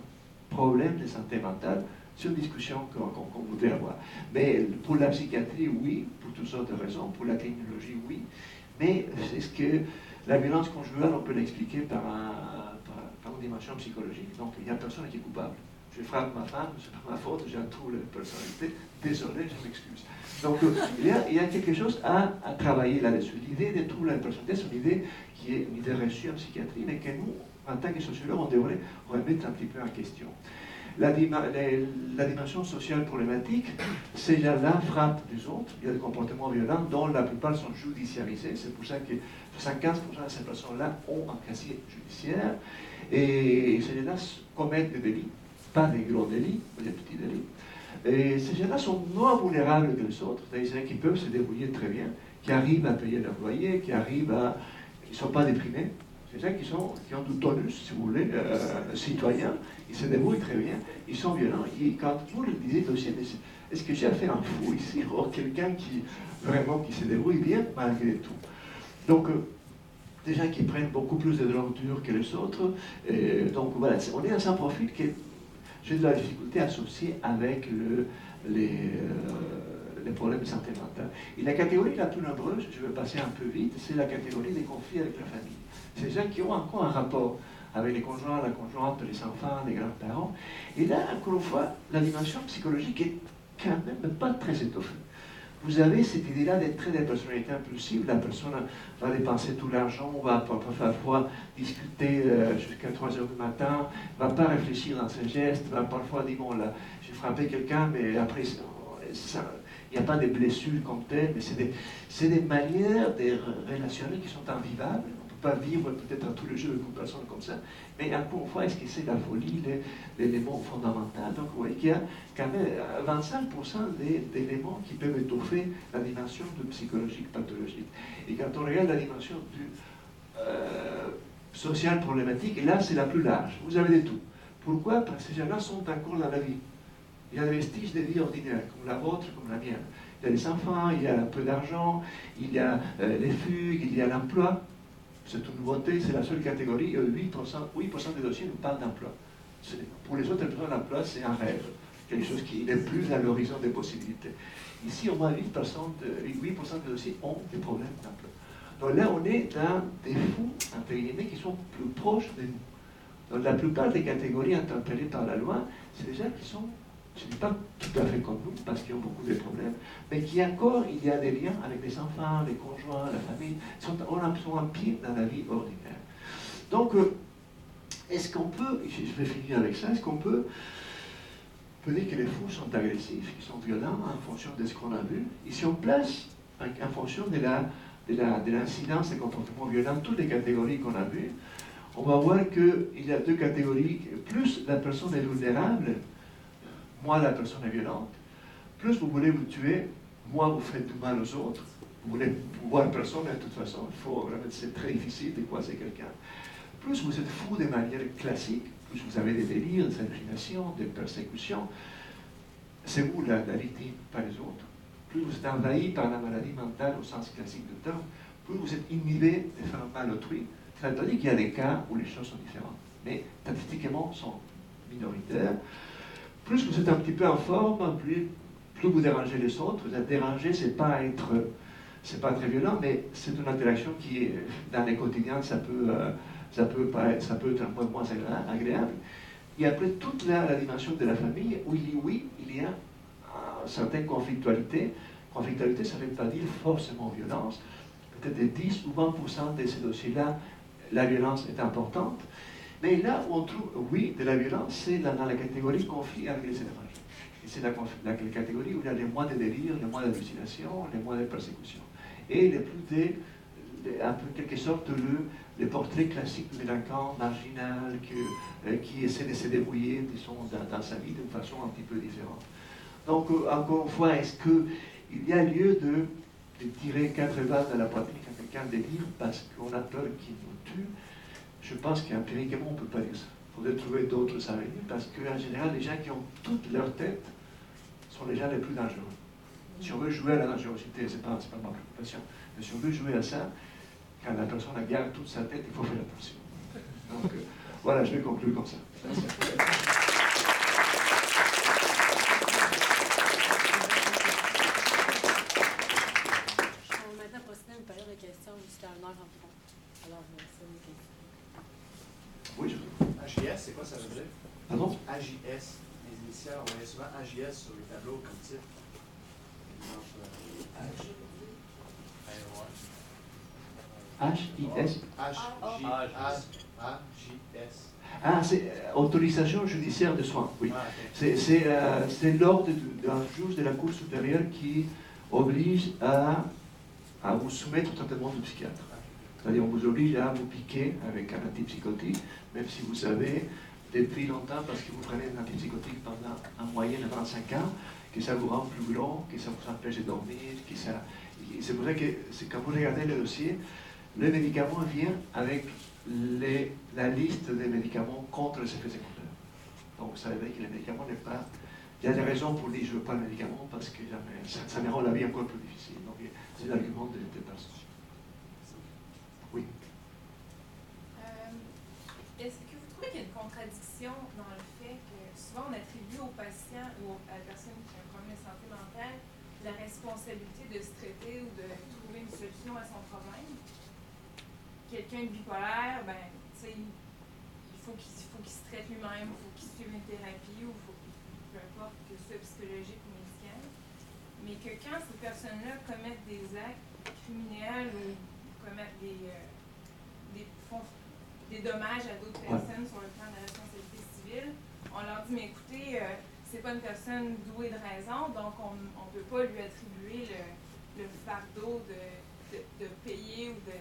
problème de santé mentale? C'est une discussion qu'on voudrait avoir. Mais pour la psychiatrie, oui, pour toutes sortes de raisons. Pour la criminologie, oui. Mais est-ce que la violence conjugale, on peut l'expliquer par une dimension psychologique? Donc, il n'y a personne qui est coupable. Je frappe ma femme, c'est pas ma faute, j'ai un trouble de personnalité, désolé, je m'excuse. Donc, il y a quelque chose à travailler là-dessus. L'idée des troubles de personnalité, c'est une idée qui est une idée reçue en psychiatrie, mais que nous, en tant que sociologues, on devrait remettre un petit peu en question. La dimension sociale problématique, ces gens-là frappent les autres, il y a des comportements violents dont la plupart sont judiciarisés, c'est pour ça que 75% de ces personnes-là ont un casier judiciaire, et ces gens-là commettent des délits, pas des gros délits, mais des petits délits. Et ces gens-là sont moins vulnérables que les autres, c'est-à-dire qui peuvent se débrouiller très bien, qui arrivent à payer leur loyer, qui ne sont pas déprimés. C'est gens qui ont du tonus, si vous voulez, citoyen, ils se débrouillent très bien, ils sont violents. Et quand vous le disiez aussi, est-ce que j'ai affaire à un fou ici, ou quelqu'un qui se débrouille bien malgré tout? Donc, des gens qui prennent beaucoup plus de drogue dure que les autres. Donc voilà, on est dans un profil que j'ai de la difficulté associée avec les problèmes de santé mentale. Et la catégorie la plus nombreuse, je vais passer un peu vite, c'est la catégorie des conflits avec la famille. C'est gens qui ont encore un rapport avec les conjoints, la conjointe, les enfants, les grands-parents. Et là, encore une fois, la dimension psychologique est quand même pas très étoffée. Vous avez cette idée-là d'être très des personnalités impulsives. La personne va dépenser tout l'argent, va parfois discuter jusqu'à 3 heures du matin, va pas réfléchir dans ses gestes, va parfois dire, bon là, j'ai frappé quelqu'un, mais après, il n'y a pas de blessures comme telles, mais c'est des manières de relationner qui sont invivables. On ne peut pas vivre peut-être tous les jours avec une personne comme ça, mais encore une fois, est-ce que c'est la folie, l'élément fondamental? Donc vous voyez qu'il y a quand même 25% d'éléments qui peuvent étoffer la dimension de psychologique pathologique. Et quand on regarde la dimension du social problématique, et là c'est la plus large, vous avez de tout. Pourquoi? Parce que ces gens-là sont encore dans la vie. Il y a des vestiges de vie ordinaire, comme la vôtre, comme la mienne. Il y a des enfants, il y a un peu d'argent, il y a les fugues, il y a l'emploi. C'est une nouveauté, c'est la seule catégorie. 8% des dossiers nous parlent d'emploi. Pour les autres personnes, l'emploi, c'est un rêve, quelque chose qui n'est plus à l'horizon des possibilités. Ici, au moins 8% des dossiers ont des problèmes d'emploi. Donc là, on est dans des fous, entre guillemets, qui sont plus proches de nous. Donc la plupart des catégories interpellées par la loi, c'est des gens qui sont, je ne dis pas tout à fait comme nous, parce qu'ils ont beaucoup de problèmes, mais qui encore, il y a des liens avec les enfants, les conjoints, la famille, sont un pied dans la vie ordinaire. Donc, est-ce qu'on peut, je vais finir avec ça, est-ce qu'on peut dire que les fous sont agressifs, ils sont violents en fonction de ce qu'on a vu? Et si on place, en fonction de l'incidence des comportements violents, toutes les catégories qu'on a vues, on va voir qu'il y a deux catégories. Plus la personne est vulnérable, moins la personne est violente. Plus vous voulez vous tuer, moins vous faites du mal aux autres. Vous voulez pouvoir personne, de toute façon, c'est très difficile de croiser quelqu'un. Plus vous êtes fou de manière classique, plus vous avez des délires, des hallucinations, des persécutions, c'est vous la victime, pas les autres. Plus vous êtes envahi par la maladie mentale au sens classique du terme, plus vous êtes inhibé de faire mal autrui. Ça veut dire qu'il y a des cas où les choses sont différentes, mais statistiquement sont minoritaires. plus vous êtes un petit peu en forme, plus vous dérangez les autres. Vous êtes dérangé, c'est pas très violent, mais c'est une interaction qui, dans les quotidiens, ça peut être un peu moins agréable. Et après, toute la dimension de la famille, où il y a certaines conflictualités. Conflictualité, ça ne veut pas dire forcément violence. Peut-être 10 ou 20% de ces dossiers-là, la violence est importante. Mais là où on trouve, oui, de la violence, c'est dans la catégorie conflit avec les étrangers. Et c'est la catégorie où il y a les moins de délire, les moins d'hallucination, les moins de persécution. Et les plus un peu, quelque sorte, le portrait classique du délinquant marginal qui essaie de se débrouiller, disons, dans sa vie d'une façon un petit peu différente. Donc, encore une fois, est-ce qu'il y a lieu de tirer 4 balles dans la poitrine quand quelqu'un délire parce qu'on a peur qu'il nous tue? Je pense qu'empiriquement, on ne peut pas dire ça. Il faudrait trouver d'autres avenus parce qu'en général, les gens qui ont toute leur tête sont les gens les plus dangereux. Si on veut jouer à la dangerosité, ce n'est pas ma préoccupation, mais si on veut jouer à ça, quand la personne garde toute sa tête, il faut faire attention. Donc, voilà, je vais conclure comme ça. Période de questions jusqu'à 1 heure environ. Alors, c'est une question. Oui, je AJS, c'est quoi ça veut dire? Pardon? AJS, les initiales, on voyait souvent AJS sur les tableaux comme titre. HIS. AJS. Ah, c'est autorisation judiciaire de soins, oui. C'est l'ordre d'un juge de la Cour supérieure qui oblige à vous soumettre au traitement du psychiatre. C'est-à-dire, on vous oblige à vous piquer avec un antipsychotique, même si vous savez, depuis longtemps, parce que vous prenez un antipsychotique pendant en moyenne 25 ans, que ça vous rend plus grand, que ça vous empêche de dormir, c'est pour ça que quand vous regardez le dossier, le médicament vient avec la liste des médicaments contre les effets secondaires. Donc, ça veut dire que le médicament n'est pas... Il y a des raisons pour dire je ne veux pas le médicament parce que ça me rend la vie encore plus difficile. Donc, c'est l'argument des personnes. Oui. Est-ce que vous trouvez qu'il y a une contradiction dans le fait que souvent on attribue au patient ou à la personne qui a un problème de santé mentale la responsabilité de se traiter ou de trouver une solution à son problème? Quelqu'un de bipolaire, ben, tu sais, il faut qu'il se traite lui-même, il faut qu'il suive une thérapie ou peu importe que ce soit psychologique ou médical. Mais que quand ces personnes-là commettent des actes criminels ou commettent des dommages à d'autres personnes sur le plan de la responsabilité civile, on leur dit, mais écoutez, c'est pas une personne douée de raison, donc on ne peut pas lui attribuer le fardeau de payer ou de...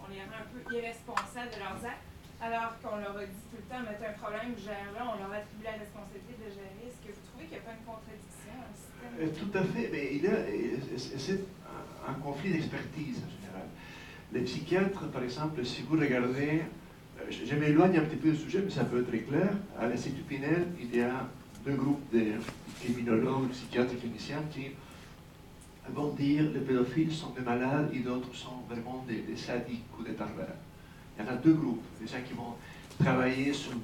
On les rend un peu irresponsables de leurs actes, alors qu'on leur a dit tout le temps, mais t'as un problème, gère-le, on leur attribue la responsabilité de gérer. Est-ce que vous trouvez qu'il n'y a pas une contradiction dans le système? Tout à fait, mais c'est un conflit d'expertise en général. Les psychiatres, par exemple, si vous regardez, je m'éloigne un petit peu du sujet, mais ça peut être très clair, à l'Institut Pinel, il y a 2 groupes de criminologues, psychiatres et cliniciens qui vont dire les pédophiles sont des malades et d'autres sont vraiment des sadiques ou des pervers. Il y en a 2 groupes, des gens qui vont travailler sur un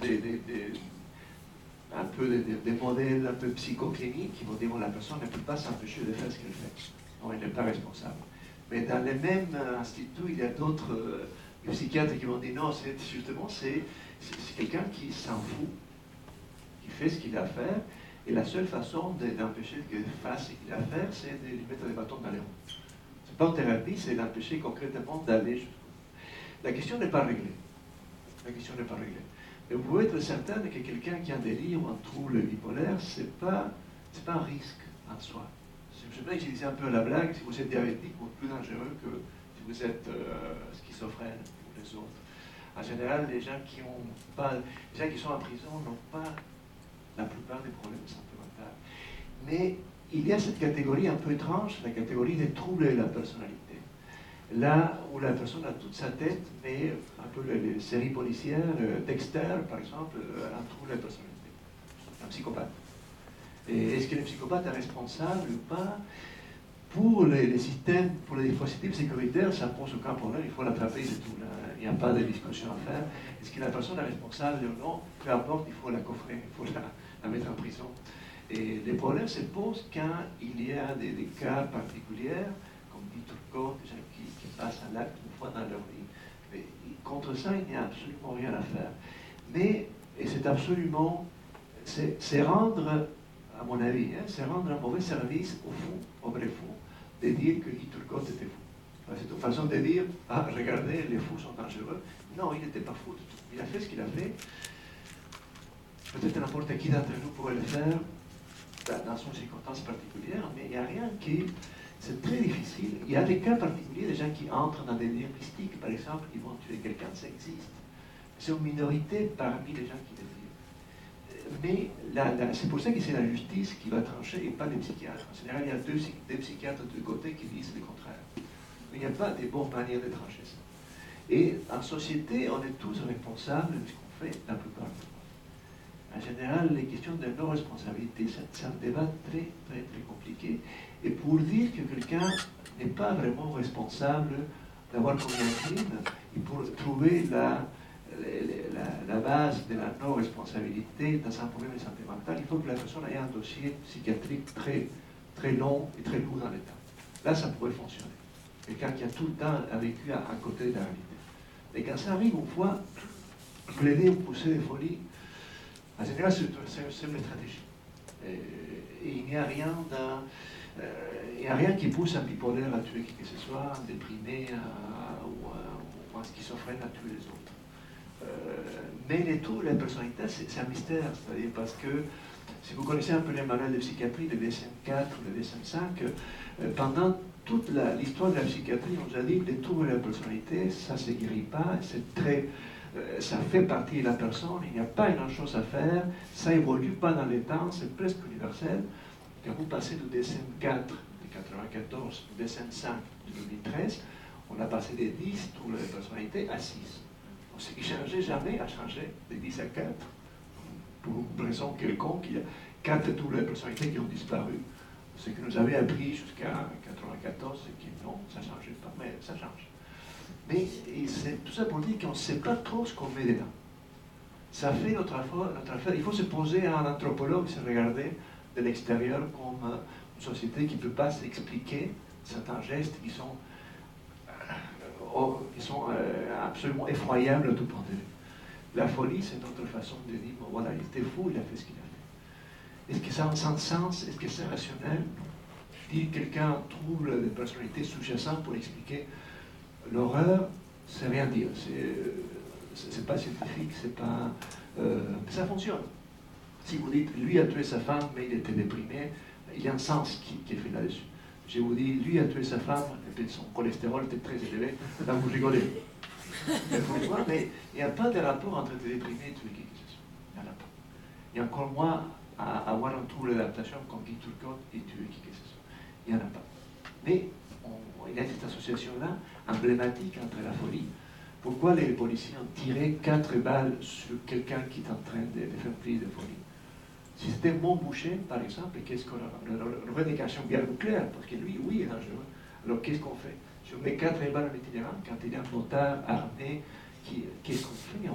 peu des modèles un peu psychocliniques qui vont dire que la personne ne peut pas s'empêcher de faire ce qu'elle fait. Donc elle n'est pas responsable. Mais dans les mêmes instituts, il y a d'autres psychiatres qui vont dire non, justement, c'est quelqu'un qui s'en fout, qui fait ce qu'il a à faire, et la seule façon d'empêcher qu'il fasse ce qu'il a à faire, c'est de lui mettre des bâtons dans les roues. Ce n'est pas en thérapie, c'est d'empêcher concrètement d'aller jusqu'au bout. La question n'est pas réglée. La question n'est pas réglée. Mais vous pouvez être certain que quelqu'un qui a un délire ou un trouble bipolaire, ce n'est pas un risque en soi. Je sais que je disais un peu à la blague, si vous êtes diabétique, vous êtes plus dangereux que si vous êtes schizophrène ou les autres. En général, les gens qui sont en prison n'ont pas la plupart des problèmes de santé mentale. Mais il y a cette catégorie un peu étrange, la catégorie des troubles de la personnalité. Là où la personne a toute sa tête, mais un peu les séries policières, Dexter par exemple, un trouble de la personnalité, un psychopathe. Et est-ce que le psychopathe est responsable ou pas? Pour les systèmes, pour les dispositifs sécuritaires, ça pose aucun problème, il faut l'attraper, c'est tout. Là. Il n'y a pas de discussion à faire. Est-ce que la personne est responsable ou non? Peu importe, il faut la coffrer, il faut la mettre en prison. Et les problèmes se posent quand il y a des cas particuliers, comme dit Turcot, des gens qui passent à l'acte une fois dans leur vie. Mais contre ça, il n'y a absolument rien à faire. Mais, et c'est absolument, c'est rendre, à mon avis, c'est rendre un mauvais service au fond, au vrai fond, de dire que Guy Turcot était fou. C'est une façon de dire, ah, regardez, les fous sont dangereux. Non, il n'était pas fou du tout. Il a fait ce qu'il a fait. Peut-être n'importe qui d'entre nous pourrait le faire dans une circonstance particulière, mais il n'y a rien qui... C'est très difficile. Il y a des cas particuliers, des gens qui entrent dans des délires mystiques, par exemple, qui vont tuer quelqu'un, ça existe. C'est une minorité parmi les gens qui le disent. Mais c'est pour ça que c'est la justice qui va trancher et pas les psychiatres. En général, il y a des psychiatres de côté qui disent le contraire. Mais il n'y a pas de bonnes manières de trancher ça. Et en société, on est tous responsables de ce qu'on fait la plupart du temps. En général, les questions de non-responsabilité, c'est un débat très, très, très compliqué. Et pour dire que quelqu'un n'est pas vraiment responsable d'avoir commis un crime, et pour trouver la base de la non-responsabilité dans un problème de santé mentale, il faut que la personne ait un dossier psychiatrique très, très long et très lourd dans l'État. Là, ça pourrait fonctionner. Quelqu'un qui a tout le temps vécu à côté de la réalité. Et quand ça arrive, une fois, plaider ou pousser des folies, en général, c'est une stratégie. Et il n'y a rien qui pousse un bipolaire à tuer qui que ce soit, un déprimé ou un schizophrène à tuer les autres. Mais les troubles de la personnalité, c'est un mystère. C'est-à-dire parce que, si vous connaissez un peu les manuels de psychiatrie, le DSM-4 ou le DSM-5, pendant toute l'histoire de la psychiatrie, on nous a dit que les troubles de la personnalité, ça ne se guérit pas, ça fait partie de la personne, il n'y a pas grand-chose à faire, ça évolue pas dans le temps, c'est presque universel. Quand vous passez du DSM-4 de 1994 au DSM-5 de 2013, on a passé de 10 troubles de personnalité à 6. Donc, ce qui ne changeait jamais a changé de 10 à 4. Pour une raison quelconque, il y a 4 troubles de personnalité qui ont disparu. Ce que nous avait appris jusqu'à 1994, c'est que non, ça ne changeait pas, mais ça change. Mais c'est tout ça pour dire qu'on ne sait pas trop ce qu'on met dedans. Ça fait notre affaire. Il faut se poser à un anthropologue, se regarder de l'extérieur comme une société qui ne peut pas s'expliquer certains gestes qui sont absolument effroyables à tout point de vue. La folie, c'est notre façon de dire, bon, voilà, il était fou, il a fait ce qu'il a fait. Est-ce que ça a un sens? Est-ce que c'est rationnel? Dire quelqu'un trouble de personnalité sous-jacente pour expliquer l'horreur, c'est rien dire. C'est pas scientifique, c'est pas... ça fonctionne. Si vous dites, lui a tué sa femme, mais il était déprimé, il y a un sens qui est fait là-dessus. Je vous dis, lui a tué sa femme, et puis son cholestérol était très élevé, là vous rigolez. Mais il n'y a pas de rapport entre être déprimé et tuer qui que ce soit. Il n'y en a pas. Il y a encore moins à avoir un trouble d'adaptation comme Guy Turcot et tuer qui que ce soit. Il n'y en a pas. Mais il y a cette association-là emblématique entre la folie. Pourquoi les policiers ont tiré 4 balles sur quelqu'un qui est en train de faire prise de folie? Si c'était Montboucher, par exemple, qu'est-ce qu'on aurait déclenché une guerre nucléaire, parce que lui, oui, il est dangereux. Alors qu'est-ce qu'on fait? Si on met 4 balles en itinérant, quand il y a un motard armé, qu'est-ce qu'on fait?